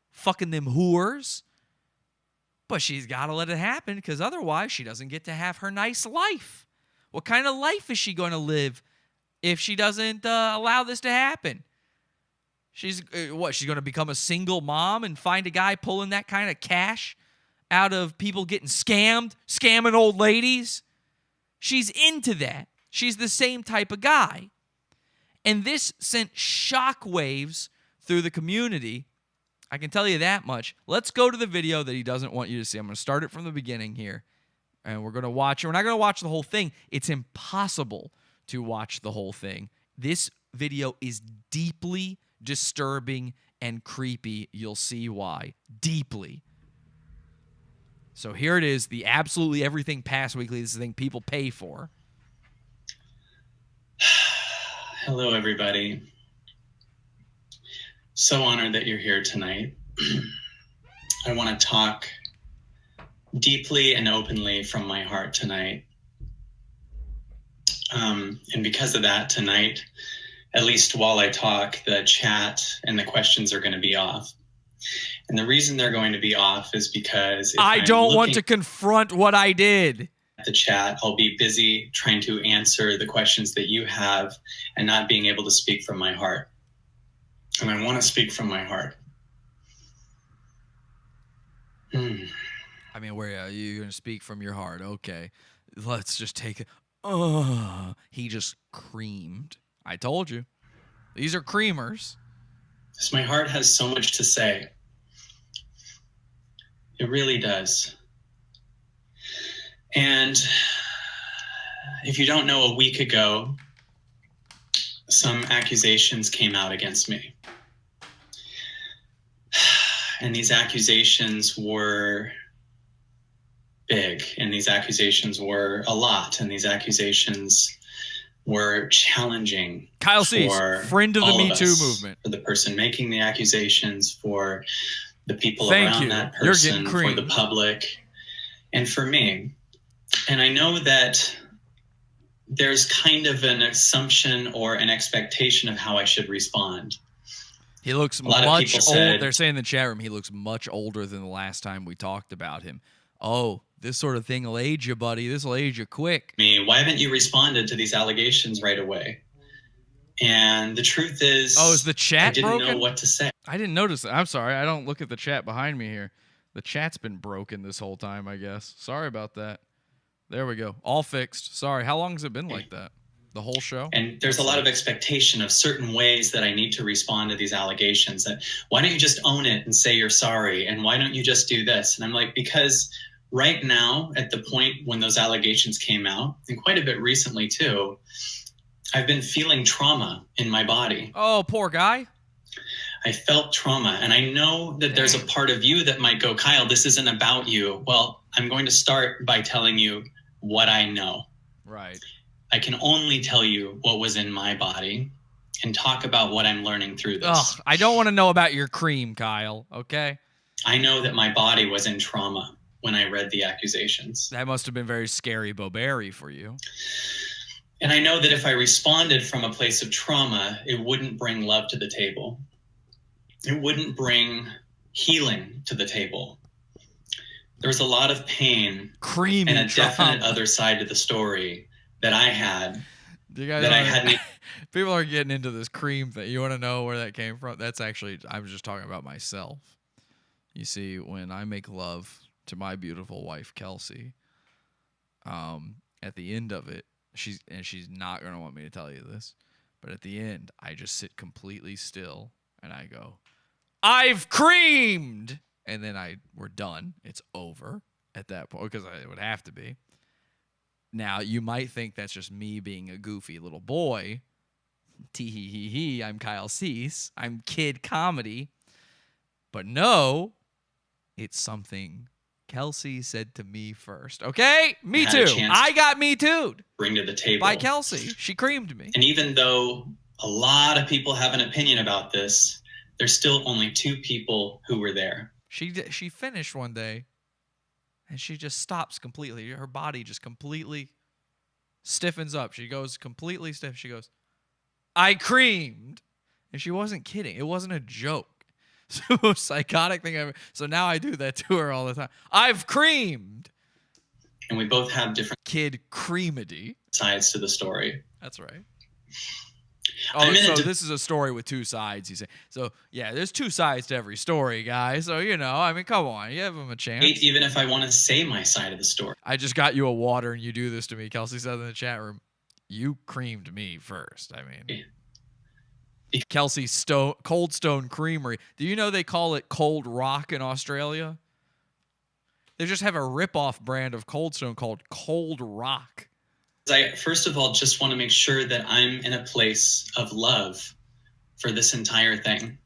fucking them whores. But she's got to let it happen because otherwise she doesn't get to have her nice life. What kind of life is she going to live if she doesn't allow this to happen? She's she's going to become a single mom and find a guy pulling that kind of cash out of people getting scamming old ladies? She's into that. She's the same type of guy. And this sent shockwaves through the community. I can tell you that much. Let's go to the video that he doesn't want you to see. I'm going to start it from the beginning here. And we're going to watch it. We're not going to watch the whole thing. It's impossible to watch the whole thing. This video is deeply disturbing and creepy. You'll see why. Deeply. So here it is. The Absolutely Everything Pass Weekly. This is the thing people pay for. Hello, everybody. So honored that you're here tonight. I want to talk deeply and openly from my heart tonight. And because of that, tonight, at least while I talk, the chat and the questions are going to be off. And the reason they're going to be off is because I don't want to confront what I did. The chat, I'll be busy trying to answer the questions that you have and not being able to speak from my heart. And I want to speak from my heart. I mean, where are you going to speak from your heart? Okay, let's just take it. He just creamed. I told you. These are creamers. Because my heart has so much to say. It really does. And if you don't know, a week ago, some accusations came out against me. And these accusations were big, and these accusations were a lot, and these accusations were challenging. Kyle Cease, friend of the Metoo movement. For the person making the accusations, for the people around that person, for the public, and for me. And I know that there's kind of an assumption or an expectation of how I should respond. He looks much old. They're saying in the chat room he looks much older than the last time we talked about him. Oh, this sort of thing will age you, buddy. This will age you quick. Why haven't you responded to these allegations right away? And the truth is, is the chat broken? I didn't know what to say. I didn't notice that. I'm sorry. I don't look at the chat behind me here. The chat's been broken this whole time, I guess. Sorry about that. There we go. All fixed. Sorry. How long has it been like that? The whole show? And there's a lot of expectation of certain ways that I need to respond to these allegations. That why don't you just own it and say you're sorry? And why don't you just do this? And I'm like, because right now, at the point when those allegations came out, and quite a bit recently too, I've been feeling trauma in my body. Oh, poor guy. I felt trauma. And I know that there's a part of you that might go, Kyle, this isn't about you. Well, I'm going to start by telling you what I know. Right. I can only tell you what was in my body and talk about what I'm learning through this. Ugh, I don't want to know about your cream, Kyle, okay? I know that my body was in trauma when I read the accusations. That must have been very scary Bo-Berry for you. And I know that if I responded from a place of trauma, it wouldn't bring love to the table. It wouldn't bring healing to the table. There was a lot of pain and a definite other side to the story that I had. That I hadn't. People are getting into this cream thing. You want to know where that came from? That's actually, I was just talking about myself. You see, when I make love to my beautiful wife, Kelsey, at the end of it, she's not going to want me to tell you this, but at the end, I just sit completely still and I go, "I've creamed!" And then we're done. It's over at that point because it would have to be. Now, you might think that's just me being a goofy little boy. Tee-hee-hee-hee, I'm Kyle Cease. I'm kid comedy. But no, it's something Kelsey said to me first. Okay? Me too. I got me too'd. Bring to the table. By Kelsey. She creamed me. And even though a lot of people have an opinion about this, there's still only 2 people who were there. She finished one day, and she just stops completely. Her body just completely stiffens up. She goes completely stiff. She goes, "I creamed." And she wasn't kidding. It wasn't a joke. It's the most psychotic thing ever. So now I do that to her all the time. "I've creamed." And we both have different kid creamedy sides to the story. That's right. Oh, so this is a story with 2 sides, you say. So, yeah, there's 2 sides to every story, guys. So, I mean, come on. You have them a chance. Even if I want to say my side of the story. I just got you a water and you do this to me. Kelsey said in the chat room, "You creamed me first." I mean, Kelsey Cold Stone Creamery. Do you know they call it Cold Rock in Australia? They just have a rip-off brand of Cold Stone called Cold Rock. I, first of all, just want to make sure that I'm in a place of love for this entire thing.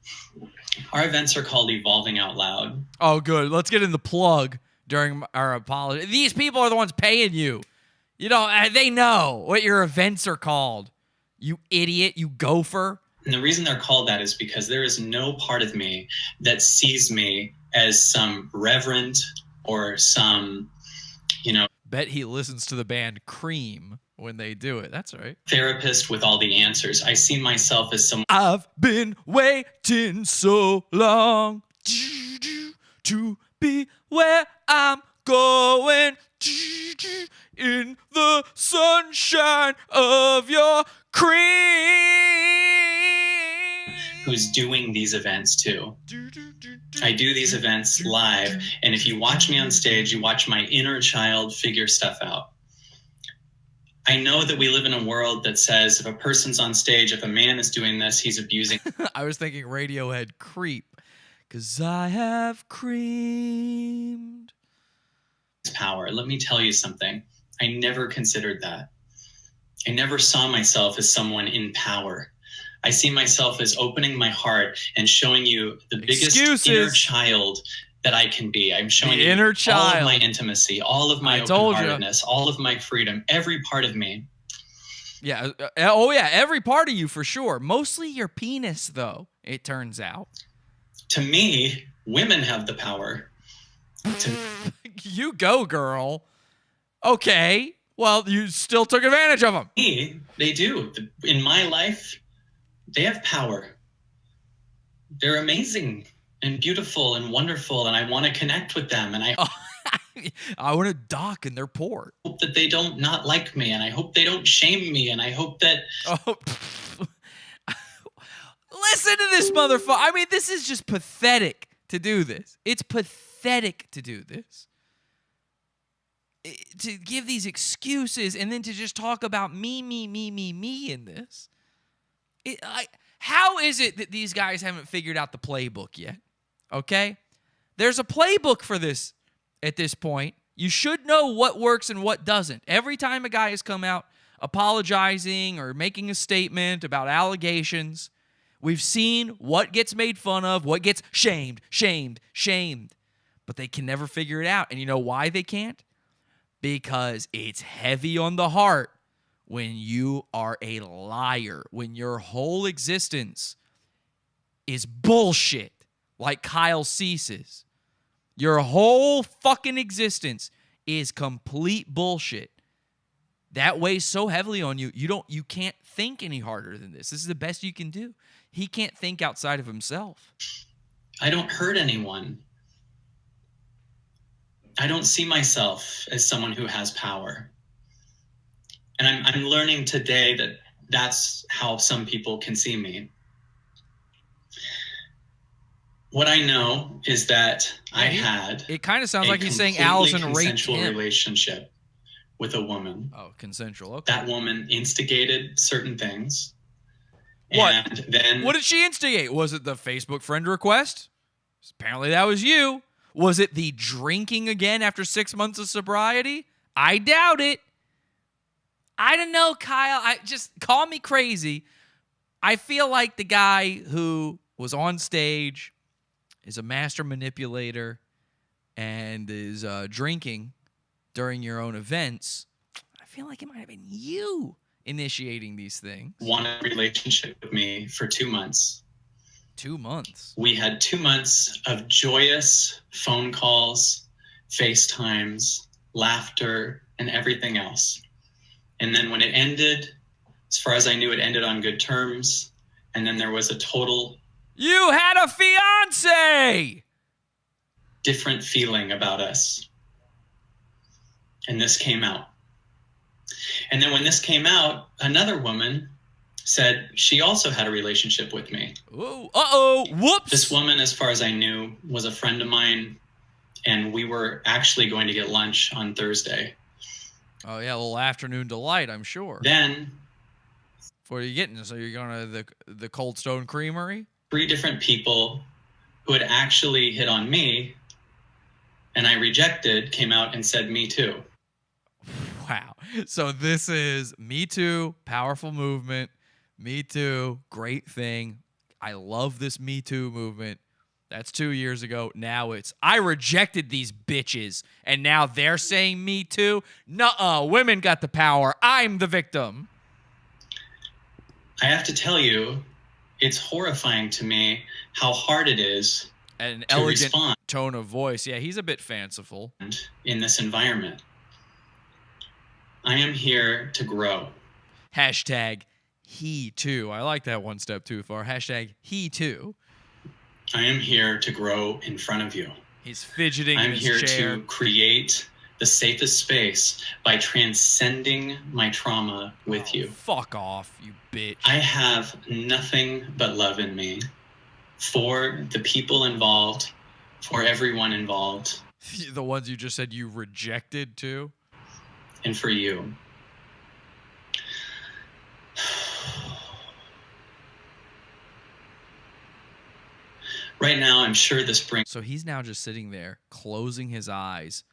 Our events are called Evolving Out Loud. Oh, good. Let's get in the plug during our apology. These people are the ones paying you. They know what your events are called. You idiot, you gopher. And the reason they're called that is because there is no part of me that sees me as some reverend or some, Bet he listens to the band Cream when they do it. That's right. Therapist with all the answers. I see myself as someone. I've been waiting so long to be where I'm going in the sunshine of your cream. Who's doing these events too. I do these events live, and if you watch me on stage, you watch my inner child figure stuff out. I know that we live in a world that says if a person's on stage, if a man is doing this, he's abusing. I was thinking Radiohead Creep, 'cause I have creamed. Power. Let me tell you something. I never considered that. I never saw myself as someone in power. I see myself as opening my heart and showing you the biggest inner child that I can be. I'm showing you all of my intimacy, all of my open-heartedness, all of my freedom, every part of me. Yeah. Oh, yeah. Every part of you for sure. Mostly your penis, though, it turns out. To me, women have the power. You go, girl. Okay. Well, you still took advantage of them. They do. In my life, they have power. They're amazing and beautiful and wonderful, and I want to connect with them. And I want to dock in their port. I hope that they don't not like me, and I hope they don't shame me, and I hope that... Listen to this motherfucker. I mean, this is just pathetic to do this. It's pathetic to do this. To give these excuses and then to just talk about me in this. How is it that these guys haven't figured out the playbook yet? Okay? There's a playbook for this at this point. You should know what works and what doesn't. Every time a guy has come out apologizing or making a statement about allegations, we've seen what gets made fun of, what gets shamed. But they can never figure it out. And you know why they can't? Because it's heavy on the heart when you are a liar, when your whole existence is bullshit, like Kyle Cease's. Your whole fucking existence is complete bullshit. That weighs so heavily on you, you can't think any harder than this. This is the best you can do. He can't think outside of himself. I don't hurt anyone. I don't see myself as someone who has power. And I'm learning today that that's how some people can see me. What I know is that I had it kind of sounds like he's saying Allison raped consensual him. Relationship with a woman. Oh, consensual. Okay. That woman instigated certain things. What? And then What did she instigate? Was it the Facebook friend request? Apparently that was you. Was it the drinking again after 6 months of sobriety? I doubt it. I don't know, Kyle. I just call me crazy. I feel like the guy who was on stage is a master manipulator and is drinking during your own events. I feel like it might have been you initiating these things. wanted a relationship with me for 2 months. 2 months. We had 2 months of joyous phone calls, FaceTimes, laughter, and everything else. And then when it ended, as far as I knew, it ended on good terms. And then there was a total You had a fiance! different feeling about us. And this came out. And then when this came out, another woman said she also had a relationship with me. Ooh, uh-oh, whoops! This woman, as far as I knew, was a friend of mine, and we were actually going to get lunch on Thursday. Oh, yeah, a little afternoon delight, I'm sure. Then What are you getting? So you're going to the Cold Stone Creamery? 3 different people who had actually hit on me and I rejected came out and said, "Me too." Wow. So this is Me Too, powerful movement. Me Too, great thing. I love this Me Too movement. That's 2 years ago. Now it's, I rejected these bitches, and now they're saying Me Too? Nuh-uh, women got the power. I'm the victim. I have to tell you, it's horrifying to me how hard it is An to elegant respond tone of voice. Yeah, he's a bit fanciful. in this environment. I am here to grow. Hashtag he too. I like that one step too far. Hashtag he too. I am here to grow in front of you. He's fidgeting in I'm his here chair. to create the safest space by transcending my trauma with you. Fuck off, you bitch. I have nothing but love in me for the people involved, for everyone involved, The ones you just said you rejected too? and for you. Right now, I'm sure this brings So he's now just sitting there, closing his eyes,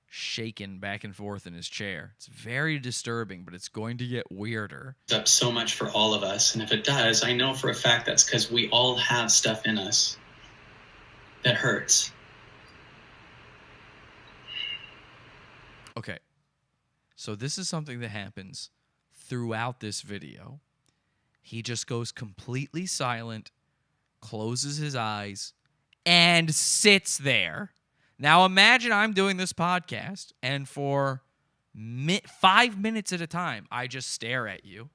shaking back and forth in his chair. It's very disturbing, but it's going to get weirder. up so much for all of us. And if it does, I know for a fact that's because we all have stuff in us that hurts. Okay. So this is something that happens throughout this video. He just goes completely silent, closes his eyes, and sits there. Now imagine I'm doing this podcast, and for 5 minutes at a time, I just stare at you.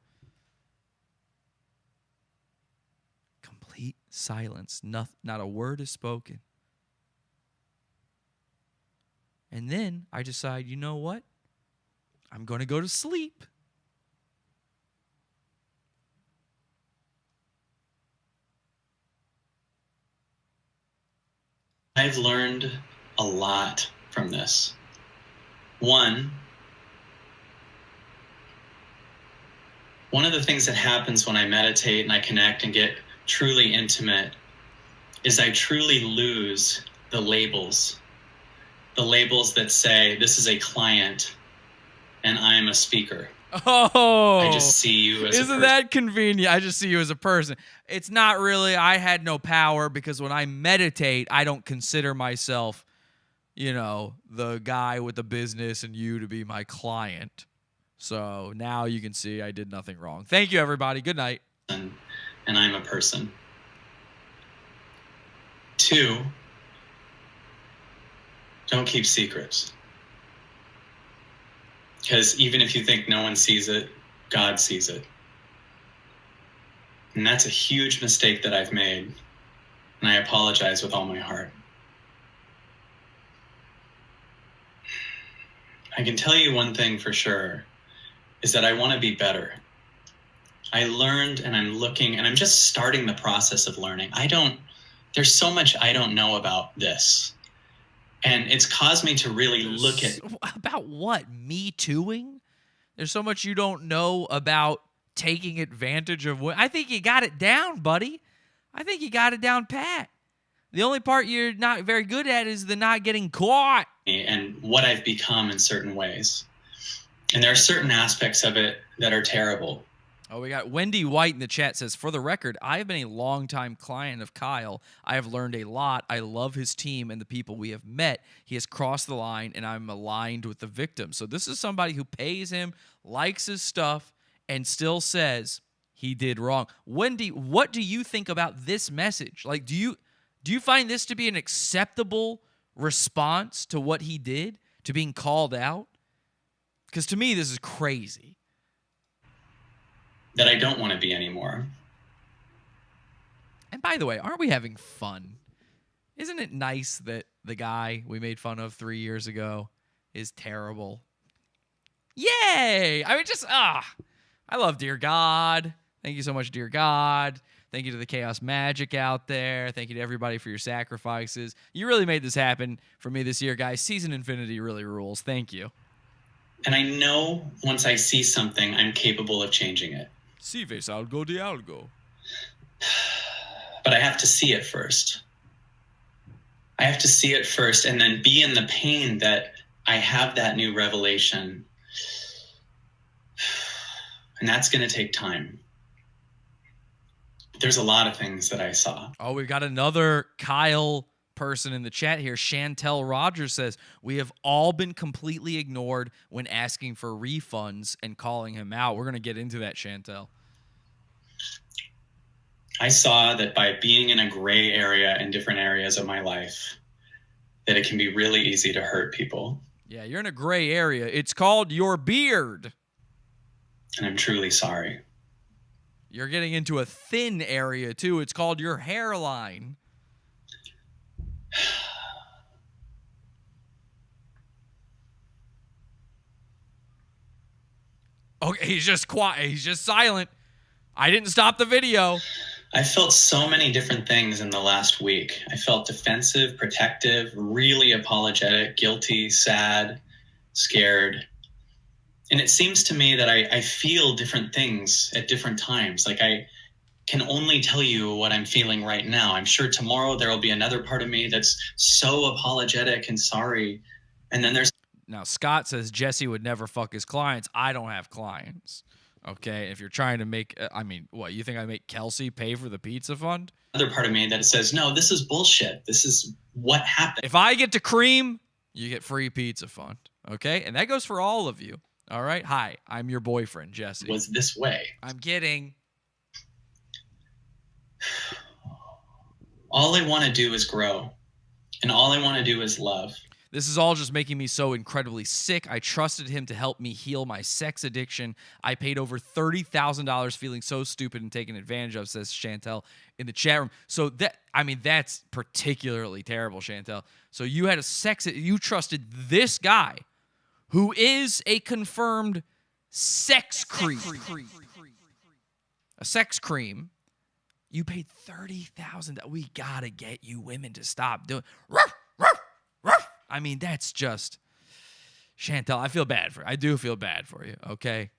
Complete silence. Not a word is spoken. And then I decide, you know what? I'm going to go to sleep. I've learned a lot from this. One of the things that happens when I meditate and I connect and get truly intimate is I truly lose the labels that say this is a client and I'm a speaker. Oh, I just see you as a isn't person. that convenient? I just see you as a person. It's not really, I had no power because when I meditate, I don't consider myself, the guy with the business and you to be my client. So now you can see I did nothing wrong. Thank you, everybody. Good night. And I'm a person. 2, don't keep secrets. Because even if you think no one sees it, God sees it. And that's a huge mistake that I've made. And I apologize with all my heart. I can tell you one thing for sure, is that I want to be better. I learned and I'm looking and I'm just starting the process of learning. There's so much I don't know about this. And it's caused me to really look at... About what? Me tooing? There's so much you don't know about taking advantage of what... I think you got it down, buddy. I think you got it down pat. The only part you're not very good at is the not getting caught. And what I've become in certain ways. And there are certain aspects of it that are terrible. Oh, we got Wendy White in the chat says, for the record, I have been a longtime client of Kyle. I have learned a lot. I love his team and the people we have met. He has crossed the line, and I'm aligned with the victim. So this is somebody who pays him, likes his stuff, and still says he did wrong. Wendy, what do you think about this message? Like, do you find this to be an acceptable response to what he did, to being called out? Because to me, this is crazy. That I don't want to be anymore. And by the way, aren't we having fun? Isn't it nice that the guy we made fun of 3 years ago is terrible? Yay! I mean, I love Dear God. Thank you so much, Dear God. Thank you to the Chaos Magic out there. Thank you to everybody for your sacrifices. You really made this happen for me this year, guys. Season Infinity really rules. Thank you. And I know once I see something, I'm capable of changing it. Si ves algo de algo. But I have to see it first. I have to see it first and then be in the pain that I have that new revelation. And that's going to take time. There's a lot of things that I saw. Oh, we've got another Kyle person in the chat here. Chantel Rogers says, we have all been completely ignored when asking for refunds and calling him out. We're going to get into that, Chantel. I saw that by being in a gray area in different areas of my life, that it can be really easy to hurt people. Yeah, you're in a gray area. It's called your beard. And I'm truly sorry. You're getting into a thin area, too. It's called your hairline. Okay, he's just quiet. He's just silent. I didn't stop the video. I felt so many different things in the last week. I felt defensive, protective, really apologetic, guilty, sad, scared. And it seems to me that I feel different things at different times. Like I can only tell you what I'm feeling right now. I'm sure tomorrow there will be another part of me that's so apologetic and sorry. And then there's... Now, Scott says Jesse would never fuck his clients. I don't have clients. Okay, if you're trying to make, what, you think I make Kelsey pay for the pizza fund? Another part of me that says, no, this is bullshit. This is what happened. If I get to cream, you get free pizza fund. Okay, and that goes for all of you. All right, hi, I'm your boyfriend, Jesse. Was this way. I'm kidding. All I want to do is grow, and all I want to do is love. This is all just making me so incredibly sick. I trusted him to help me heal my sex addiction. I paid over $30,000 feeling so stupid and taken advantage of, says Chantel in the chat room. So that's particularly terrible, Chantel. So you had you trusted this guy who is a confirmed sex creep. A sex cream. You paid $30,000. We gotta get you women to stop doing. Ruff, ruff, ruff. I mean, that's just Chantel. I feel bad for you. I do feel bad for you. Okay,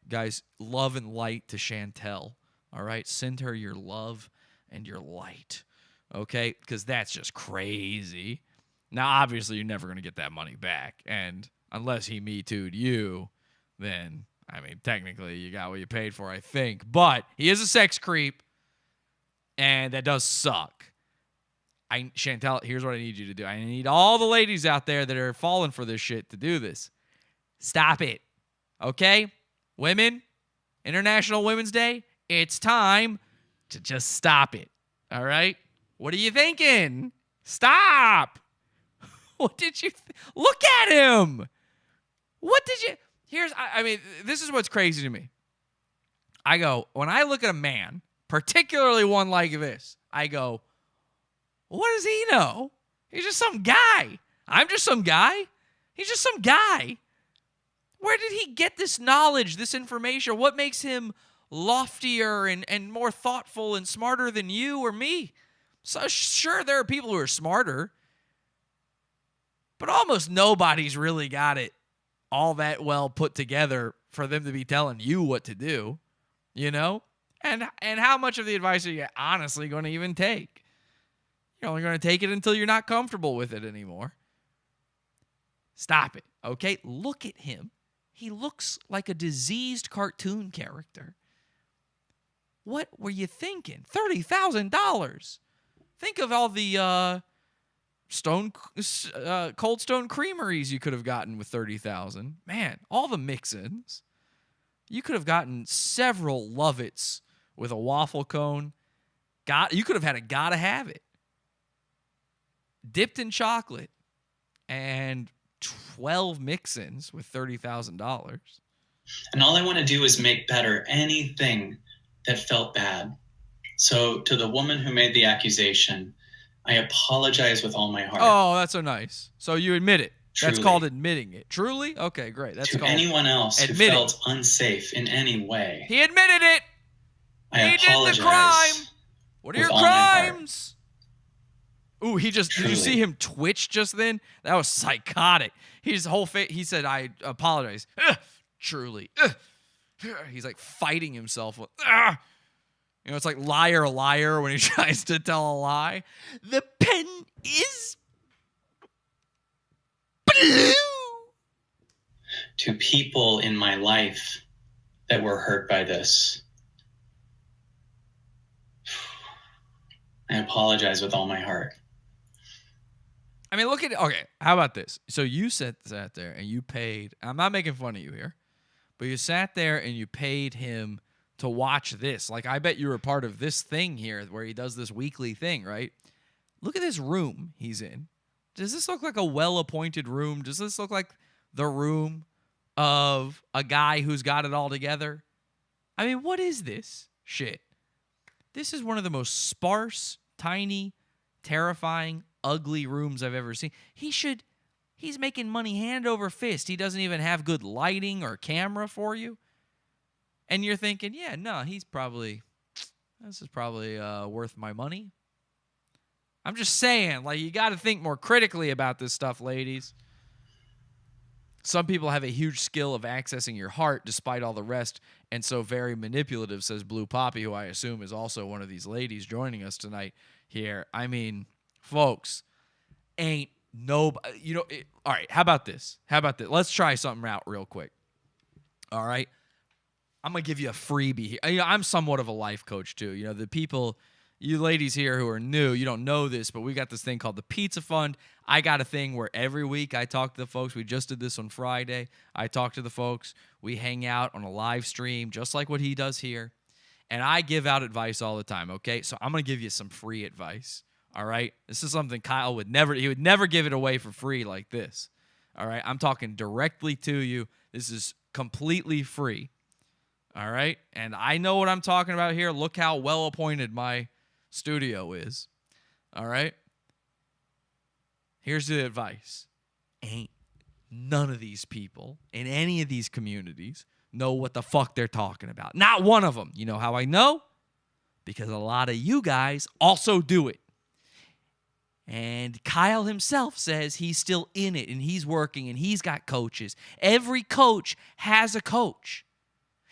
guys, love and light to Chantel. All right, send her your love and your light. Okay, because that's just crazy. Now, obviously, you're never gonna get that money back, and unless he Me Too'd you, then technically you got what you paid for, I think. But he is a sex creep. And that does suck. Chantel, here's what I need you to do. I need all the ladies out there that are falling for this shit to do this. Stop it. Okay? Women, International Women's Day, it's time to just stop it. All right? What are you thinking? Stop. What did you look at him? What did you this is what's crazy to me. I go, when I look at a man, particularly one like this, I go, what does he know? He's just some guy. I'm just some guy. He's just some guy. Where did he get this knowledge, this information? What makes him loftier and more thoughtful and smarter than you or me? So sure, there are people who are smarter. But almost nobody's really got it all that well put together for them to be telling you what to do, you know? And how much of the advice are you honestly going to even take? You're only going to take it until you're not comfortable with it anymore. Stop it, okay? Look at him. He looks like a diseased cartoon character. What were you thinking? $30,000. Think of all the Cold Stone creameries you could have gotten with $30,000. Man, all the mix-ins. You could have gotten several Lovitz with a waffle cone. You could have had a gotta have it. Dipped in chocolate and 12 mix-ins with $30,000. And all I want to do is make better anything that felt bad. So to the woman who made the accusation, I apologize with all my heart. Oh, that's so nice. So you admit it. Truly. That's called admitting it. Truly? Okay, great. That's to called anyone else who admitting. felt unsafe in any way. He admitted it. I He apologize. did the crime. What are your with all my heart. crimes? Ooh, did you Truly. see him twitch just then? That was psychotic. His whole face, he said, I apologize. Truly. He's like fighting himself. You know, it's like liar, liar when he tries to tell a lie. The pen is blue. To people in my life that were hurt by this, I apologize with all my heart. I mean, look at it. Okay, how about this? So you sat there and you paid. I'm not making fun of you here, but you sat there and you paid him to watch this. Like, I bet you were part of this thing here where he does this weekly thing, right? Look at this room he's in. Does this look like a well-appointed room? Does this look like the room of a guy who's got it all together? I mean, what is this shit? This is one of the most sparse, tiny, terrifying, ugly rooms I've ever seen. He's making money hand over fist. He doesn't even have good lighting or camera for you. And you're thinking, yeah, no, this is probably worth my money. I'm just saying, like, you got to think more critically about this stuff, ladies. Some people have a huge skill of accessing your heart despite all the rest, and so very manipulative, says Blue Poppy, who I assume is also one of these ladies joining us tonight here. I mean, folks, ain't nobody, you know, all right, how about this? Let's try something out real quick. All right? I'm going to give you a freebie here. You know, I'm somewhat of a life coach, too. You know, the people, you ladies here who are new, you don't know this, but we got this thing called the Pizza Fund. I got a thing where every week I talk to the folks. We just did this on Friday. I talk to the folks. We hang out on a live stream, just like what he does here. And I give out advice all the time, okay? So I'm going to give you some free advice, all right? This is something Kyle would never give it away for free like this, all right? I'm talking directly to you. This is completely free, all right? And I know what I'm talking about here. Look how well-appointed my studio is, all right? Here's the advice. Ain't none of these people in any of these communities know what the fuck they're talking about. Not one of them. You know how I know? Because a lot of you guys also do it. And Kyle himself says he's still in it and he's working and he's got coaches. Every coach has a coach.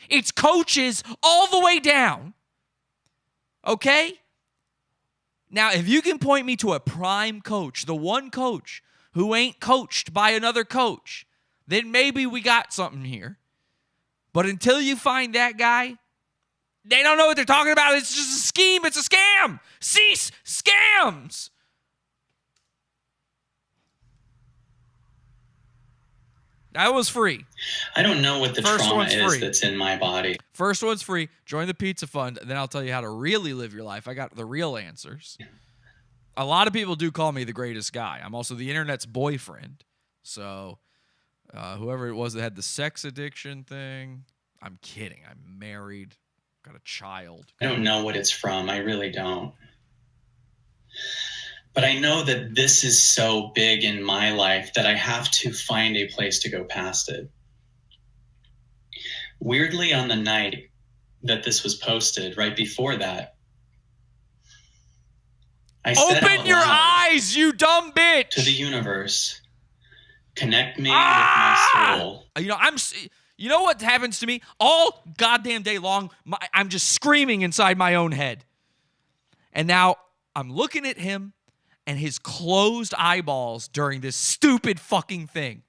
It's coaches all the way down. Okay? Now, if you can point me to a prime coach, the one coach who ain't coached by another coach, then maybe we got something here. But until you find that guy, they don't know what they're talking about. It's just a scheme. It's a scam. Cease scams. That was free. I don't know what the trauma is free. that's in my body. First one's free. Join the Pizza Fund, and then I'll tell you how to really live your life. I got the real answers. A lot of people do call me the greatest guy. I'm also the internet's boyfriend. So whoever it was that had the sex addiction thing, I'm kidding. I'm married. Got a child. I don't know what it's from. I really don't. But I know that this is so big in my life that I have to find a place to go past it. Weirdly, on the night that this was posted, right before that, I said Open your eyes, you dumb bitch! to the universe, Connect me with my soul. You know what happens to me all goddamn day long? I'm just screaming inside my own head. And now I'm looking at him and his closed eyeballs during this stupid fucking thing.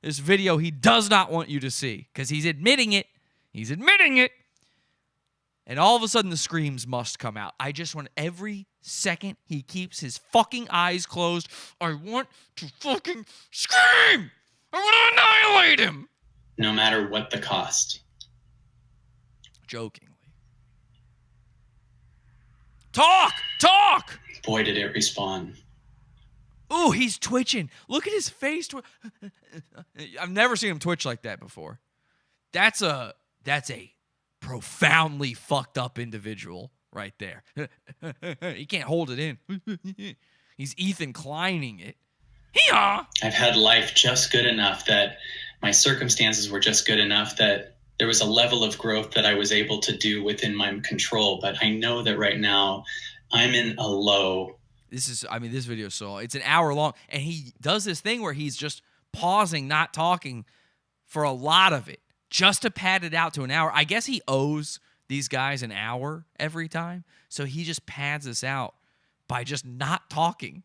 This video he does not want you to see because he's admitting it. He's admitting it. And all of a sudden the screams must come out. I just want every second he keeps his fucking eyes closed, I want to fucking scream. I want to annihilate him. No matter what the cost. Jokingly. Talk! Boy, did it respawn. Ooh, he's twitching. Look at his face. I've never seen him twitch like that before. That's a profoundly fucked up individual right there. He can't hold it in. He's Ethan Kleining it. Hee-haw! I've had life just good enough that my circumstances were just good enough that there was a level of growth that I was able to do within my control. But I know that right now I'm in a low. This video is it's an hour long, and he does this thing where he's just pausing, not talking for a lot of it, just to pad it out to an hour. I guess he owes these guys an hour every time, so he just pads us out by just not talking.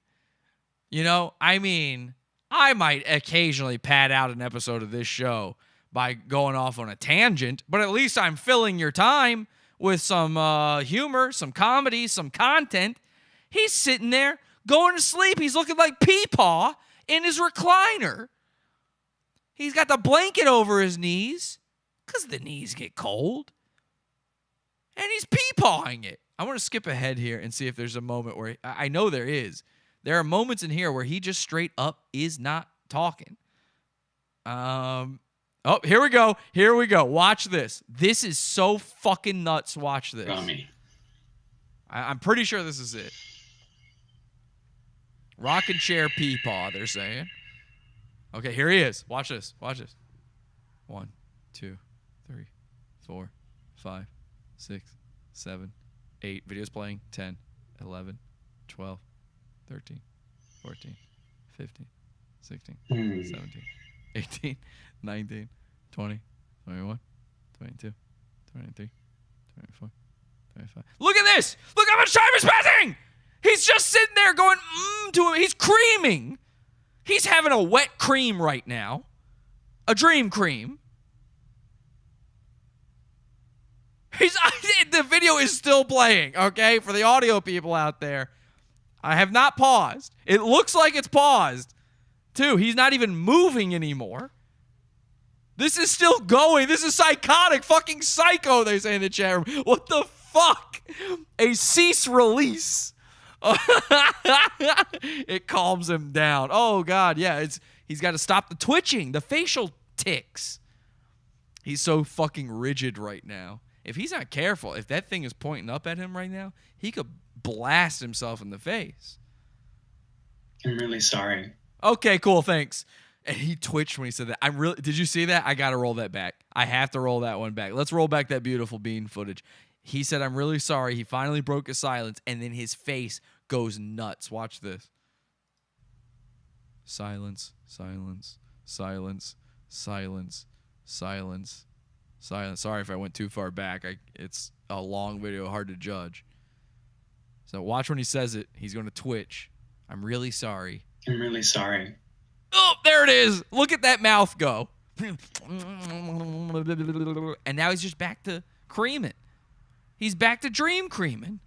You know, I mean, I might occasionally pad out an episode of this show by going off on a tangent, but at least I'm filling your time with some humor, some comedy, some content. He's sitting there going to sleep. He's looking like Peepaw in his recliner. He's got the blanket over his knees because the knees get cold. And he's peepawing it. I want to skip ahead here and see if there's a moment where I know there is. There are moments in here where he just straight up is not talking. Oh, here we go. Here we go. Watch this. This is so fucking nuts. Watch this. I'm pretty sure this is it. Rocking chair peepaw, they're saying. Okay, here he is. Watch this. Watch this. 1, 2, 3, 4, 5, 6, 7, 8. Video's playing. 10, 11, 12, 13, 14, 15, 16, 17, 18, 19, 20, 21, 22, 23, 24, 25. Look at this! Look how much time is passing! He's just sitting there going to him. He's creaming. He's having a wet cream right now. A dream cream. The video is still playing, okay? For the audio people out there. I have not paused. It looks like it's paused, too. He's not even moving anymore. This is still going. This is psychotic. Fucking psycho, they say in the chat room. What the fuck? A cease release. It calms him down. Oh, God, yeah. He's got to stop the twitching, the facial tics. He's so fucking rigid right now. If he's not careful, if that thing is pointing up at him right now, he could blast himself in the face. I'm really sorry. Okay, cool, thanks. And he twitched when he said that. Did you see that? I got to roll that back. I have to roll that one back. Let's roll back that beautiful bean footage. He said, I'm really sorry. He finally broke his silence, and then his face goes nuts. Watch this. Silence, silence, silence, silence, silence, silence. Sorry if I went too far back. It's a long video, hard to judge. So watch when he says it. He's going to twitch. I'm really sorry. I'm really sorry. Oh, there it is. Look at that mouth go. And now he's just back to creaming. He's back to dream creaming.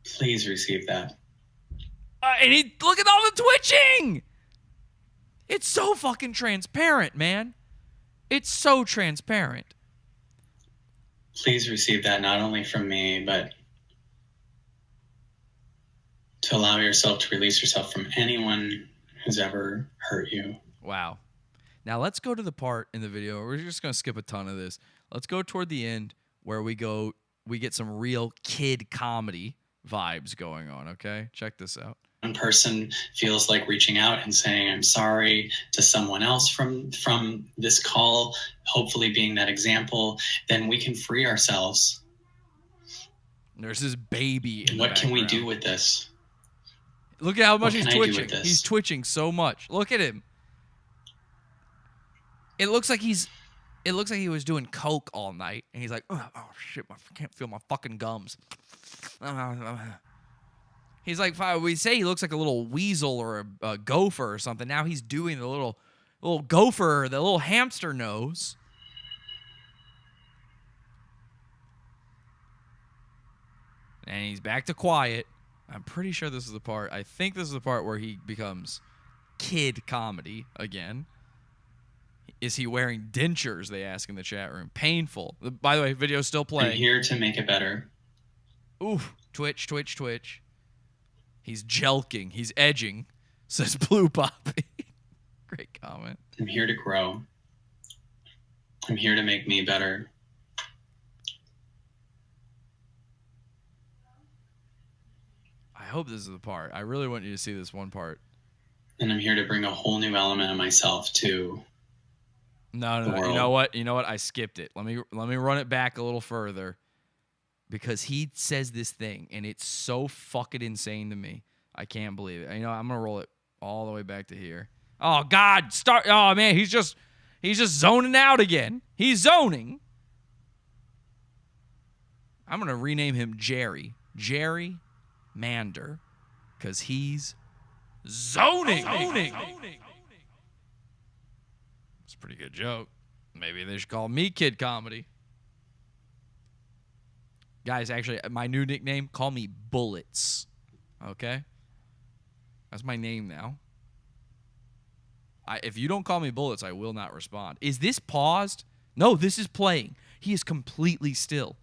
Please receive that. And look at all the twitching. It's so fucking transparent, man. It's so transparent. Please receive that, not only from me, but to allow yourself to release yourself from anyone who's ever hurt you. Wow. Now let's go to the part in the video. We're just going to skip a ton of this. Let's go toward the end where we get some real kid comedy vibes going on, okay? Check this out. One person feels like reaching out and saying, I'm sorry to someone else from this call, hopefully being that example, then we can free ourselves. There's this baby in What the can we background. do with this? Look at how much What he's can I do with twitching. this? He's twitching so much. Look at him. It looks like he was doing coke all night, and he's like, oh shit, I can't feel my fucking gums. He's like, we say he looks like a little weasel or a gopher or something. Now he's doing the little gopher, the little hamster nose. And he's back to quiet. I'm pretty sure this is the part. I think this is the part where he becomes kid comedy again. Is he wearing dentures, they ask in the chat room. Painful. By the way, video's still playing. I'm here to make it better. Ooh, twitch, twitch, twitch. He's jelking. He's edging, says Blue Poppy. Great comment. I'm here to grow. I'm here to make me better. I hope this is the part. I really want you to see this one part. And I'm here to bring a whole new element of myself to No. the world. You know what? I skipped it. Let me run it back a little further. Because he says this thing, and it's so fucking insane to me. I can't believe it. You know, I'm gonna roll it all the way back to here. Oh God, start! Oh man, he's just zoning out again. He's zoning. I'm gonna rename him Jerry Mander, because he's zoning. It's a pretty good joke. Maybe they should call me Kid Comedy. Guys, actually, my new nickname, call me Bullets. Okay? That's my name now. If you don't call me Bullets, I will not respond. Is this paused? No, this is playing. He is completely still.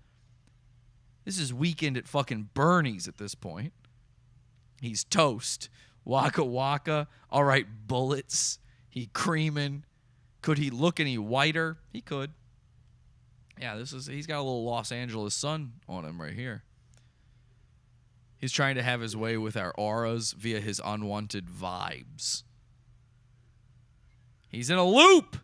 This is Weekend at fucking Bernie's at this point. He's toast. Waka waka. All right, Bullets. He creaming. Could he look any whiter? He could. Yeah, he's got a little Los Angeles sun on him right here. He's trying to have his way with our auras via his unwanted vibes. He's in a loop.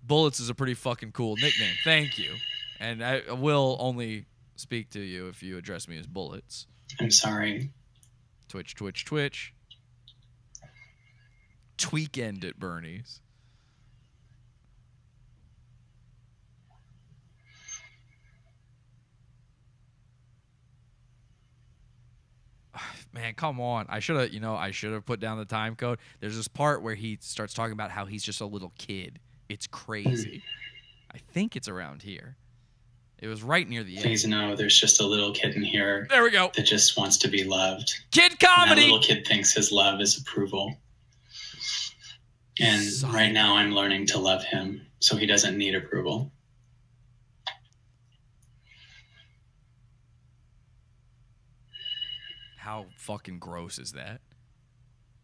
Bullets is a pretty fucking cool nickname. Thank you. And I will only speak to you if you address me as Bullets. I'm sorry. Twitch, twitch, twitch. Tweekend at Bernie's. Man, come on. I should have put down the time code. There's this part where he starts talking about how he's just a little kid. It's crazy. I think it's around here. It was right near the end. Please know there's just a little kid in here. There we go. That just wants to be loved. Kid And comedy. that little kid thinks his love is approval. And right now I'm learning to love him so he doesn't need approval. How fucking gross is that?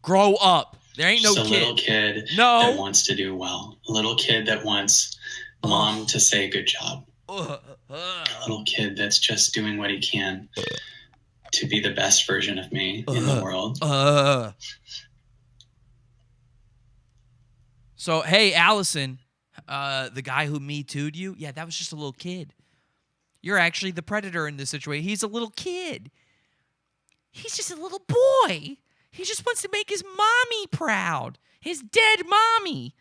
Grow up. There ain't no Just a kid. little kid No. that wants to do well. A little kid that wants mom to say good job. A little kid that's just doing what he can to be the best version of me in the world. So, hey, Allison, the guy who Me Too'd you, yeah, that was just a little kid. You're actually the predator in this situation. He's a little kid. He's just a little boy. He just wants to make his mommy proud. His dead mommy.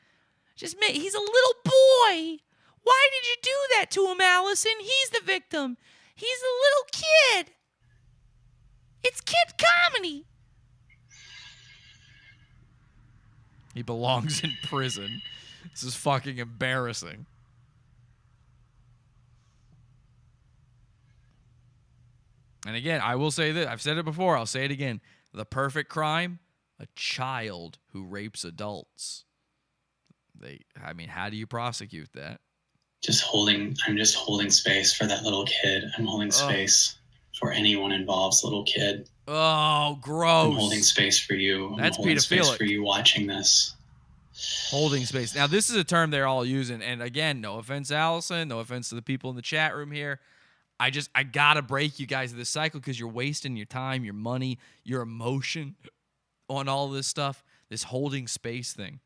He's a little boy. Why did you do that to him, Allison? He's the victim. He's a little kid. It's kid comedy. He belongs in prison. This is fucking embarrassing. And again, I will say this. I've said it before. I'll say it again. The perfect crime, a child who rapes adults. How do you prosecute that? I'm just holding space for that little kid. I'm holding space for anyone involved, little kid. Oh, gross. I'm holding space for you. That's I'm holding space pedophilic. for you watching this. Holding space. Now, this is a term they're all using. And again, no offense, Allison. No offense to the people in the chat room here. I gotta break you guys of this cycle because you're wasting your time, your money, your emotion on all this stuff. This holding space thing.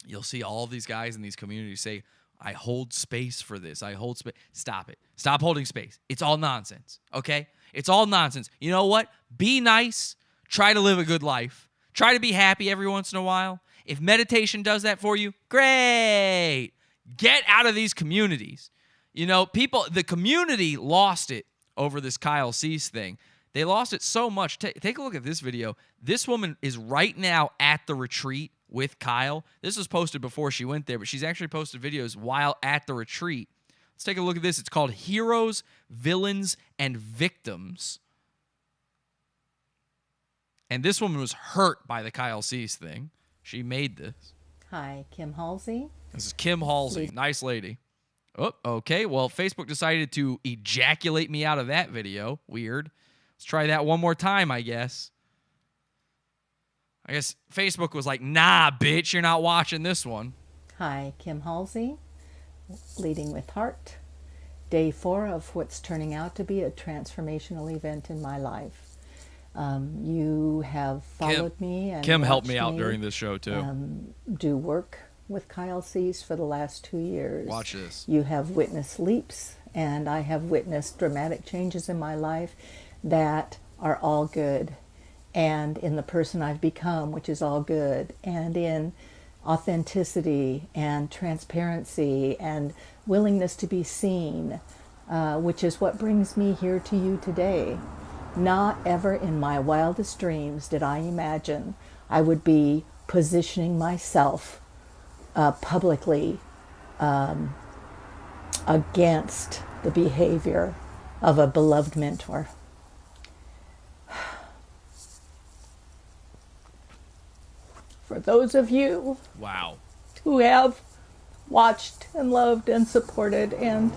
You'll see all these guys in these communities say, I hold space for this. I hold space. Stop it. Stop holding space. It's all nonsense, okay? It's all nonsense. You know what? Be nice Try to live a good life. Try to be happy every once in a while. If meditation does that for you, great. Get out of these communities. You know, the community lost it over this Kyle Cease thing. They lost it so much. Take a look at this video. This woman is right now at the retreat with Kyle. This was posted before she went there, but she's actually posted videos while at the retreat. Let's take a look at this. It's called Heroes, Villains, and Victims. And this woman was hurt by the Kyle Cease thing. She made this. Hi, Kim Halsey. This is Kim Halsey. Nice lady. Oh, okay. Well, Facebook decided to ejaculate me out of that video. Weird. Let's try that one more time, I guess. I guess Facebook was like, nah, bitch, you're not watching this one. Hi, Kim Halsey, Leading with Heart. Day 4 of what's turning out to be a transformational event in my life. You have followed me and Kim helped me watched out during this show, too. Do work with Kyle Cease for the last 2 years. Watch this. You have witnessed leaps, and I have witnessed dramatic changes in my life that are all good. And in the person I've become, which is all good. And in authenticity and transparency and willingness to be seen, which is what brings me here to you today. Not ever in my wildest dreams did I imagine I would be positioning myself publicly against the behavior of a beloved mentor. For those of you who have watched and loved and supported and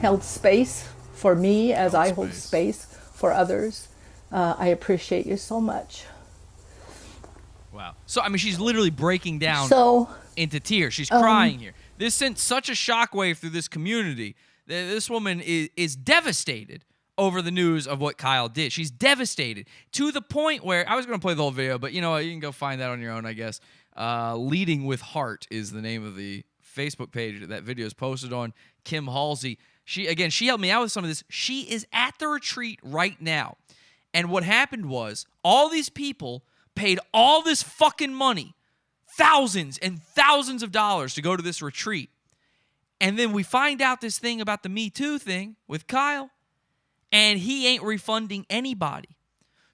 held space for me as I hold space for others, I appreciate you so much. Wow. So, I mean, she's literally breaking down into tears. She's crying here. This sent such a shockwave through this community that this woman is devastated over the news of what Kyle did. She's devastated to the point where, I was going to play the whole video, but you know what? You can go find that on your own, I guess. Leading with Heart is the name of the Facebook page that video is posted on. Kim Halsey. She helped me out with some of this. She is at the retreat right now. And what happened was, all these people paid all this fucking money, thousands and thousands of dollars to go to this retreat. And then we find out this thing about the Metoo thing with Kyle, and he ain't refunding anybody.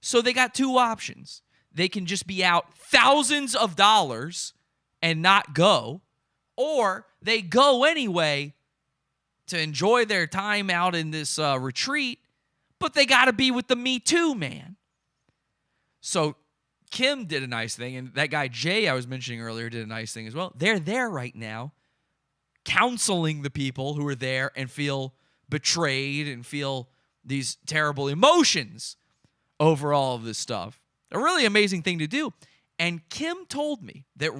So they got two options. They can just be out thousands of dollars and not go, or they go anyway to enjoy their time out in this retreat, but they got to be with the Metoo man. So Kim did a nice thing, and that guy Jay I was mentioning earlier did a nice thing as well. They're there right now counseling the people who are there and feel betrayed and feel these terrible emotions over all of this stuff. A really amazing thing to do. And Kim told me that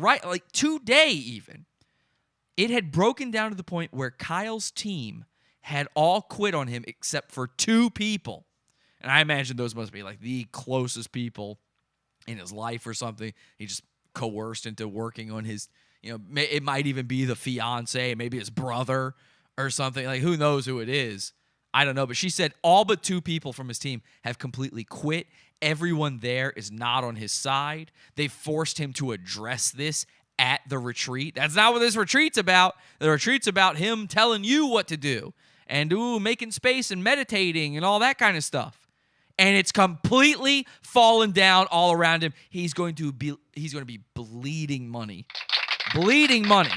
today even, it had broken down to the point where Kyle's team had all quit on him except for 2 people. And I imagine those must be like the closest people in his life or something. He just coerced into working on his, it might even be the fiance, maybe his brother or something. Like, who knows who it is? I don't know. But she said all but 2 people from his team have completely quit. Everyone there is not on his side. They forced him to address this at the retreat. That's not what this retreat's about. The retreat's about him telling you what to do and making space and meditating and all that kind of stuff. And it's completely fallen down all around him. He's going to be bleeding money. Bleeding money.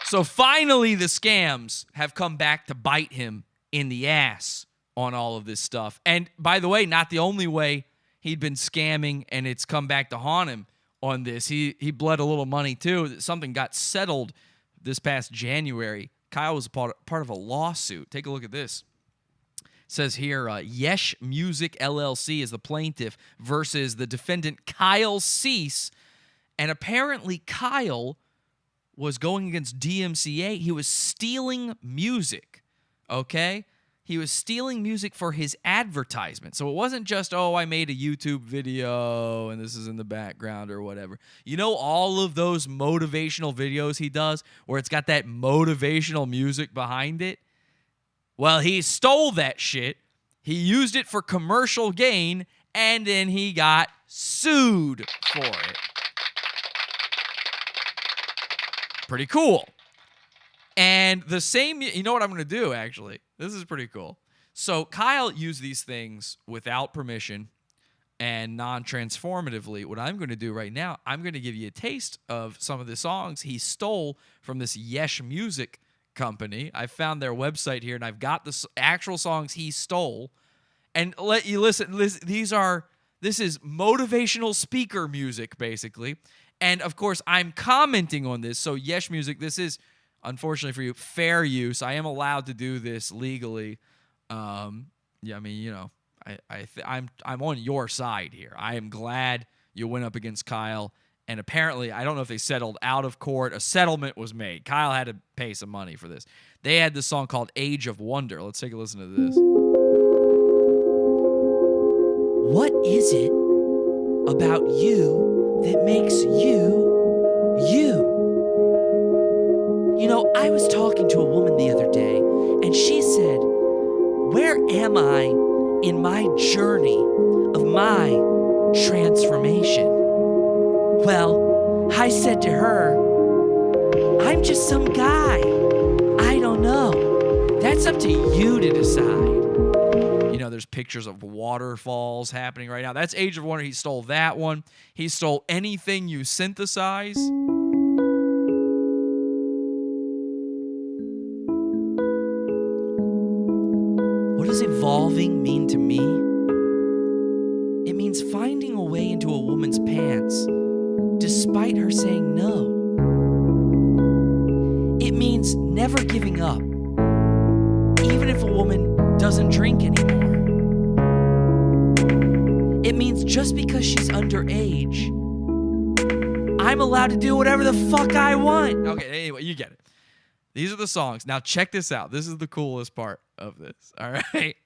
So finally the scams have come back to bite him in the ass on all of this stuff. And by the way, not the only way he'd been scamming and it's come back to haunt him on this. He bled a little money too. Something got settled this past January. Kyle was part of a lawsuit. Take a look at this. It says here, Yesh Music LLC is the plaintiff versus the defendant Kyle Cease. And apparently Kyle was going against DMCA. He was stealing music, okay? He was stealing music for his advertisement. So it wasn't just, I made a YouTube video and this is in the background or whatever. You know all of those motivational videos he does where it's got that motivational music behind it? Well, he stole that shit He used it for commercial gain, and then he got sued for it. Pretty cool. And the same, you know what I'm going to do, actually? This is pretty cool. So Kyle used these things without permission and non-transformatively. What I'm going to do right now, I'm going to give you a taste of some of the songs he stole from this Yesh Music company. I found their website here, and I've got the actual songs he stole. And let you listen. This is motivational speaker music, basically. And, of course, I'm commenting on this. So, Yesh Music, this is, unfortunately for you, fair use. I am allowed to do this legally. Yeah, I mean, you know, I'm on your side here. I am glad you went up against Kyle. And apparently, I don't know if they settled out of court. A settlement was made. Kyle had to pay some money for this. They had this song called Age of Wonder. Let's take a listen to this. What is it about you that makes you, you? You know, I was talking to a woman the other day, and she said, where am I in my journey of my transformation? Well, I said to her, I'm just some guy. I don't know. That's up to you to decide. You know, there's pictures of waterfalls happening right now. That's Age of Wonder. He stole that one. He stole Anything You Synthesize. What does evolving mean to me? It means finding a way into a woman's pants despite her saying no. It means never giving up, even if a woman doesn't drink anymore. It means just because she's underage, I'm allowed to do whatever the fuck I want. Okay, anyway, you get it. These are the songs. Now check this out. This is the coolest part of this, all right?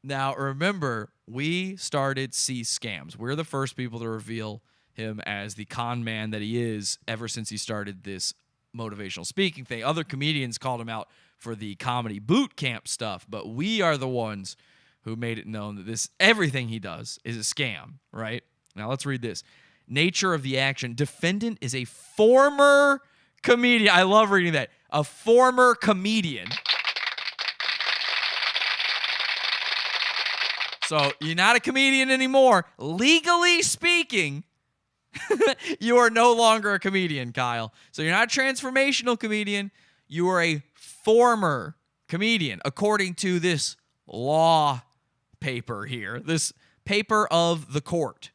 Now remember, we started C Scams. We're the first people to reveal him as the con man that he is ever since he started this motivational speaking thing. Other comedians called him out for the comedy boot camp stuff, but we are the ones who made it known that everything he does is a scam, right? Now let's read this. Nature of the action. Defendant is a former comedian. I love reading that. A former comedian. So you're not a comedian anymore. Legally speaking, you are no longer a comedian, Kyle. So you're not a transformational comedian. You are a former comedian, according to this law paper here, this paper of the court.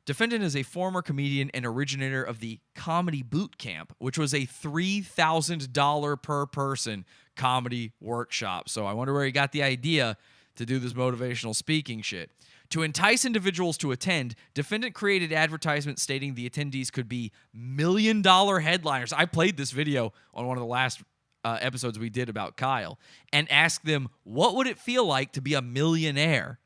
Defendant is a former comedian and originator of the Comedy Boot Camp, which was a $3,000 per person comedy workshop. So I wonder where he got the idea to do this motivational speaking shit. To entice individuals to attend, defendant created advertisements stating the attendees could be million-dollar headliners. I played this video on one of the last episodes we did about Kyle and asked them, what would it feel like to be a millionaire?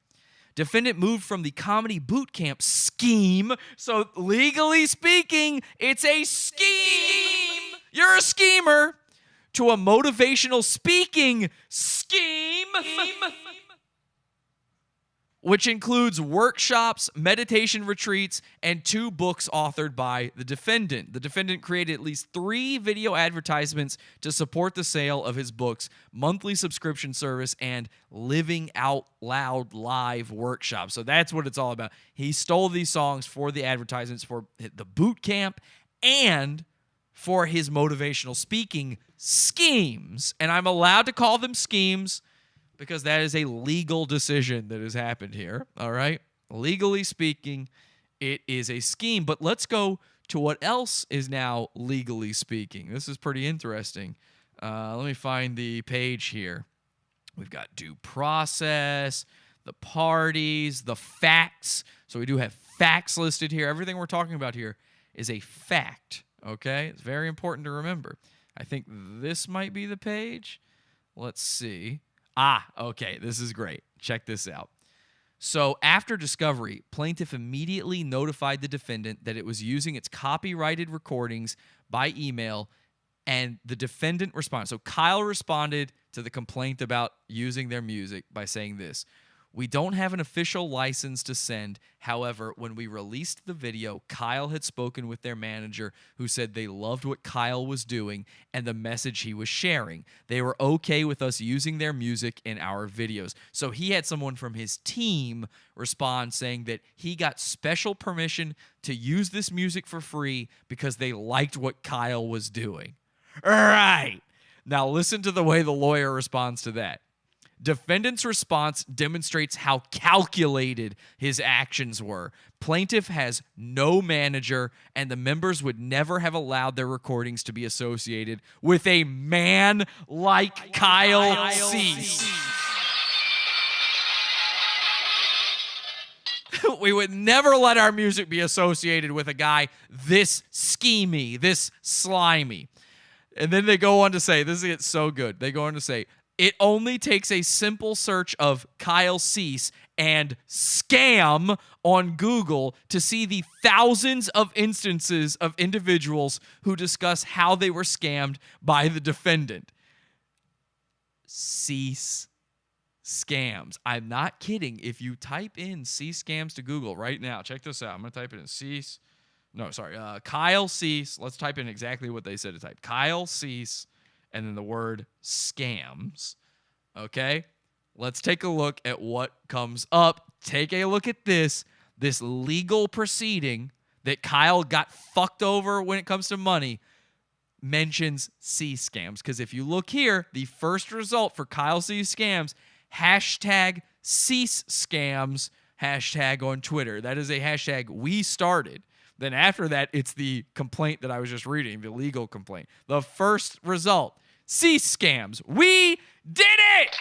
Defendant moved from the comedy boot camp scheme. So legally speaking, it's a scheme. You're a schemer. To a motivational speaking scheme, which includes workshops, meditation retreats, and 2 books authored by the defendant. The defendant created at least 3 video advertisements to support the sale of his books, monthly subscription service, and Living Out Loud live workshops. So that's what it's all about. He stole these songs for the advertisements for the boot camp and for his motivational speaking schemes. And I'm allowed to call them schemes because that is a legal decision that has happened here, all right? Legally speaking, it is a scheme. But let's go to what else is now legally speaking. This is pretty interesting. Let me find the page here. We've got due process, the parties, the facts. So we do have facts listed here. Everything we're talking about here is a fact, okay? It's very important to remember. I think this might be the page. Let's see. Okay, this is great. Check this out. So after discovery, plaintiff immediately notified the defendant that it was using its copyrighted recordings by email, and the defendant responded. So Kyle responded to the complaint about using their music by saying this. We don't have an official license to send. However, when we released the video, Kyle had spoken with their manager who said they loved what Kyle was doing and the message he was sharing. They were okay with us using their music in our videos. So he had someone from his team respond saying that he got special permission to use this music for free because they liked what Kyle was doing. All right. Now listen to the way the lawyer responds to that. Defendant's response demonstrates how calculated his actions were. Plaintiff has no manager, and the members would never have allowed their recordings to be associated with a man like Kyle Cease. We would never let our music be associated with a guy this schemy, this slimy. And then they go on to say, this is so good. They go on to say, it only takes a simple search of Kyle Cease and scam on Google to see the thousands of instances of individuals who discuss how they were scammed by the defendant. Cease scams. I'm not kidding. If you type in Cease scams to Google right now, check this out. I'm going to type it in Kyle Cease. Let's type in exactly what they said to type. Kyle Cease. And then the word scams. Okay? Let's take a look at what comes up. Take a look at this legal proceeding that Kyle got fucked over when it comes to money mentions Cease scams. Because if you look here, the first result for Kyle Cease scams, hashtag Cease scams, hashtag on Twitter. That is a hashtag we started. Then after that, it's the complaint that I was just reading, the legal complaint. The first result, Cease scams. We did it!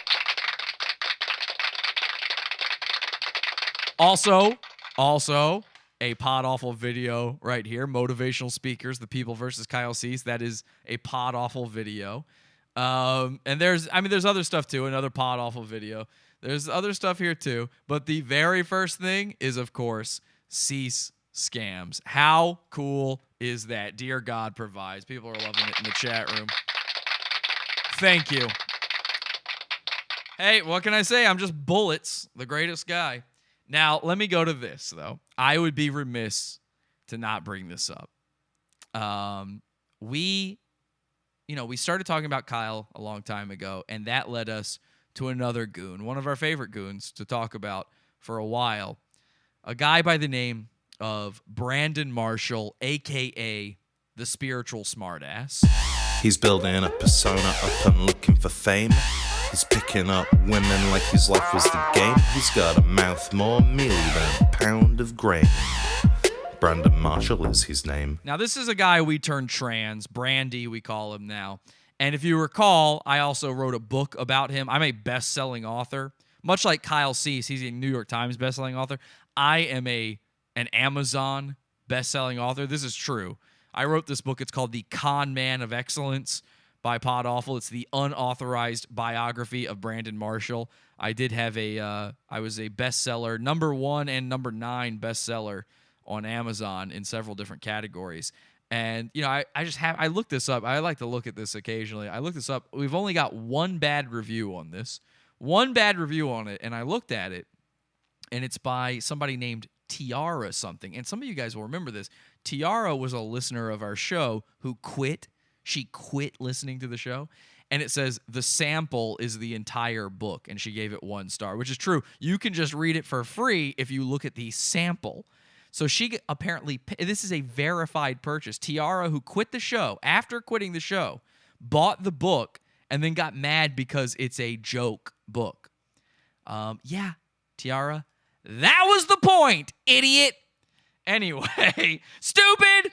Also, a Podawful video right here, Motivational Speakers, The People versus Kyle Cease. That is a Podawful video. And there's other stuff too, another Podawful video. There's other stuff here too. But the very first thing is, of course, Cease scams. How cool is that? Dear God provides. People are loving it in the chat room. Thank you. Hey, what can I say? I'm just Bullets, the greatest guy. Now, let me go to this, though. I would be remiss to not bring this up. We started talking about Kyle a long time ago, and that led us to another goon, one of our favorite goons to talk about for a while. A guy by the name of Brandon Marshall, a.k.a. the spiritual smartass. He's building a persona up and looking for fame. He's picking up women like his life was the game. He's got a mouth more mealy than a pound of grain. Brandon Marshall is his name. Now, this is a guy we turned trans. Brandy, we call him now. And if you recall, I also wrote a book about him. I'm a best-selling author. Much like Kyle Cease, he's a New York Times best-selling author. I am an Amazon best-selling author. This is true. I wrote this book. It's called The Con Man of Excellence by Podawful. It's the unauthorized biography of Brandon Marshall. I did have I was a bestseller, #1 and #9 bestseller on Amazon in several different categories. And, I looked this up. I like to look at this occasionally. I looked this up. We've only got one bad review on this. One bad review on it. And I looked at it, and it's by somebody named Tiara something. And some of you guys will remember this. Tiara was a listener of our show who quit. She quit listening to the show. And it says the sample is the entire book. And she gave it 1 star, which is true. You can just read it for free if you look at the sample. So she apparently, this is a verified purchase. Tiara, who quit the show, after quitting the show, bought the book and then got mad because it's a joke book. Yeah, Tiara, that was the point, idiot. Anyway, stupid.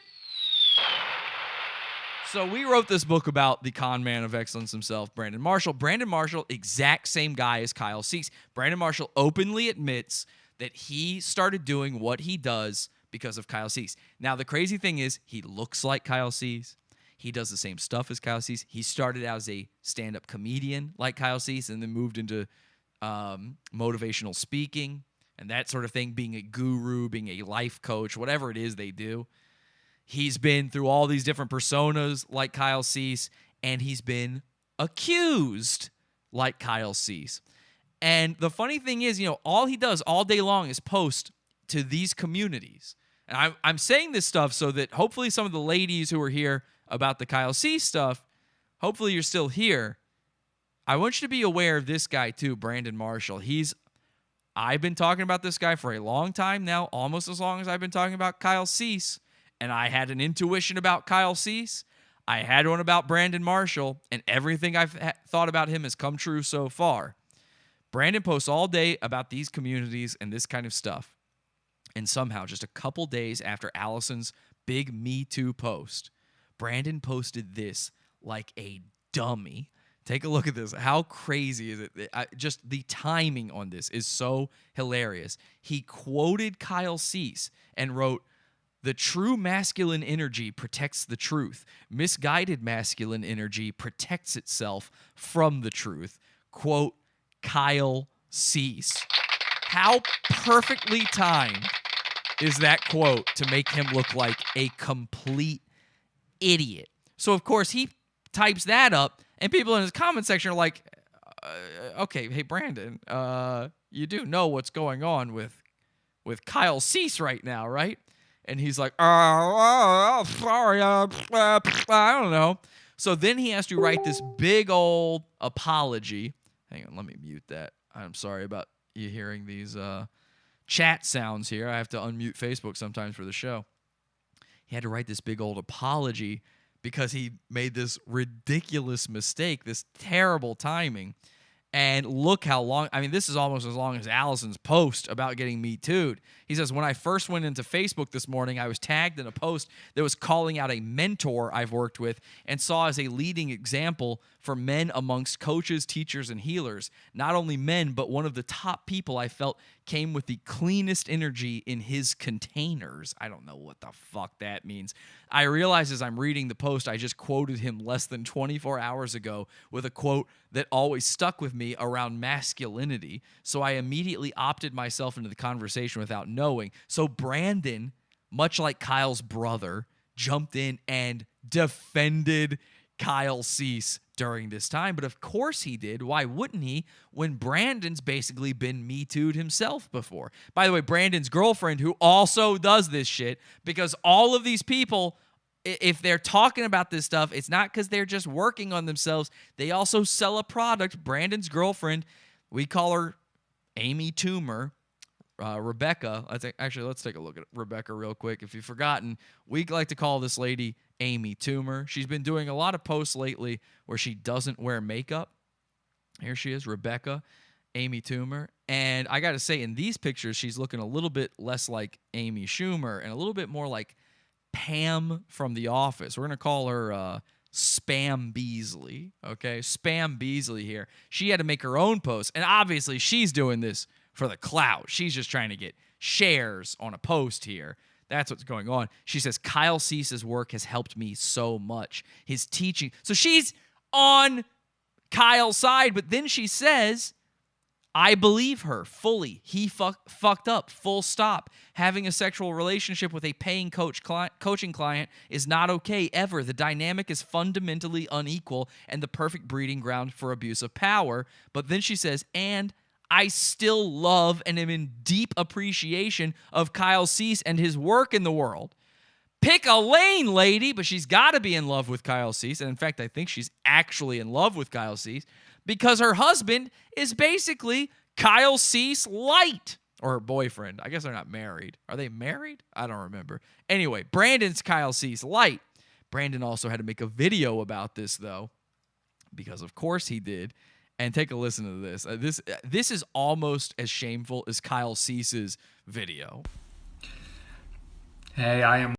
So we wrote this book about the con man of excellence himself, Brandon Marshall. Brandon Marshall, exact same guy as Kyle Cease. Brandon Marshall openly admits that he started doing what he does because of Kyle Cease. Now, the crazy thing is he looks like Kyle Cease. He does the same stuff as Kyle Cease. He started out as a stand-up comedian like Kyle Cease and then moved into motivational speaking and that sort of thing, being a guru, being a life coach, whatever it is they do. He's been through all these different personas like Kyle Cease, and he's been accused like Kyle Cease. And the funny thing is, all he does all day long is post to these communities. And I'm saying this stuff so that hopefully some of the ladies who are here about the Kyle Cease stuff, hopefully you're still here. I want you to be aware of this guy too, Brandon Marshall. I've been talking about this guy for a long time now, almost as long as I've been talking about Kyle Cease. And I had an intuition about Kyle Cease. I had one about Brandon Marshall, and everything I've thought about him has come true so far. Brandon posts all day about these communities and this kind of stuff. And somehow, just a couple days after Allison's big Me Too post, Brandon posted this like a dummy. Take a look at this. How crazy is it? Just the timing on this is so hilarious. He quoted Kyle Cease and wrote, "The true masculine energy protects the truth. Misguided masculine energy protects itself from the truth." Quote, Kyle Cease. How perfectly timed is that quote to make him look like a complete idiot? So, of course, he types that up, and people in his comment section are like, okay, hey, Brandon, you do know what's going on with Kyle Cease right now, right? And he's like, sorry, I don't know. So then he has to write this big old apology. Hang on, let me mute that. I'm sorry about you hearing these chat sounds here. I have to unmute Facebook sometimes for the show. He had to write this big old apology because he made this ridiculous mistake, this terrible timing. And look how long, this is almost as long as Allison's post about getting Me Too'd. He says, when I first went into Facebook this morning, I was tagged in a post that was calling out a mentor I've worked with and saw as a leading example for men amongst coaches, teachers, and healers. Not only men, but one of the top people I felt came with the cleanest energy in his containers. I don't know what the fuck that means. I realize as I'm reading the post, I just quoted him less than 24 hours ago with a quote that always stuck with me around masculinity. So I immediately opted myself into the conversation without knowing. So Brandon, much like Kyle's brother, jumped in and defended Kyle Cease during this time. But of course he did. Why wouldn't he when Brandon's basically been Me Too'd himself before? By the way, Brandon's girlfriend, who also does this shit, because all of these people, if they're talking about this stuff, it's not because they're just working on themselves. They also sell a product. Brandon's girlfriend, we call her Amy Toomer. Rebecca, let's take a look at Rebecca real quick. If you've forgotten, we like to call this lady Amy Toomer. She's been doing a lot of posts lately where she doesn't wear makeup. Here she is, Rebecca, Amy Toomer. And I got to say, in these pictures, she's looking a little bit less like Amy Schumer and a little bit more like Pam from The Office. We're going to call her Spam Beasley, okay? Spam Beasley here. She had to make her own post, and obviously she's doing this for the clout. She's just trying to get shares on a post here. That's what's going on. She says, Kyle Cease's work has helped me so much. His teaching. So she's on Kyle's side, but then she says, I believe her fully. He fucked up, full stop. Having a sexual relationship with a paying coaching client is not okay ever. The dynamic is fundamentally unequal and the perfect breeding ground for abuse of power. But then she says, and I still love and am in deep appreciation of Kyle Cease and his work in the world. Pick a lane, lady, but she's got to be in love with Kyle Cease. And in fact, I think she's actually in love with Kyle Cease because her husband is basically Kyle Cease light, or her boyfriend. I guess they're not married. Are they married? I don't remember. Anyway, Brandon's Kyle Cease light. Brandon also had to make a video about this, though, because of course he did. And take a listen to this. This is almost as shameful as Kyle Cease's video. Hey, I am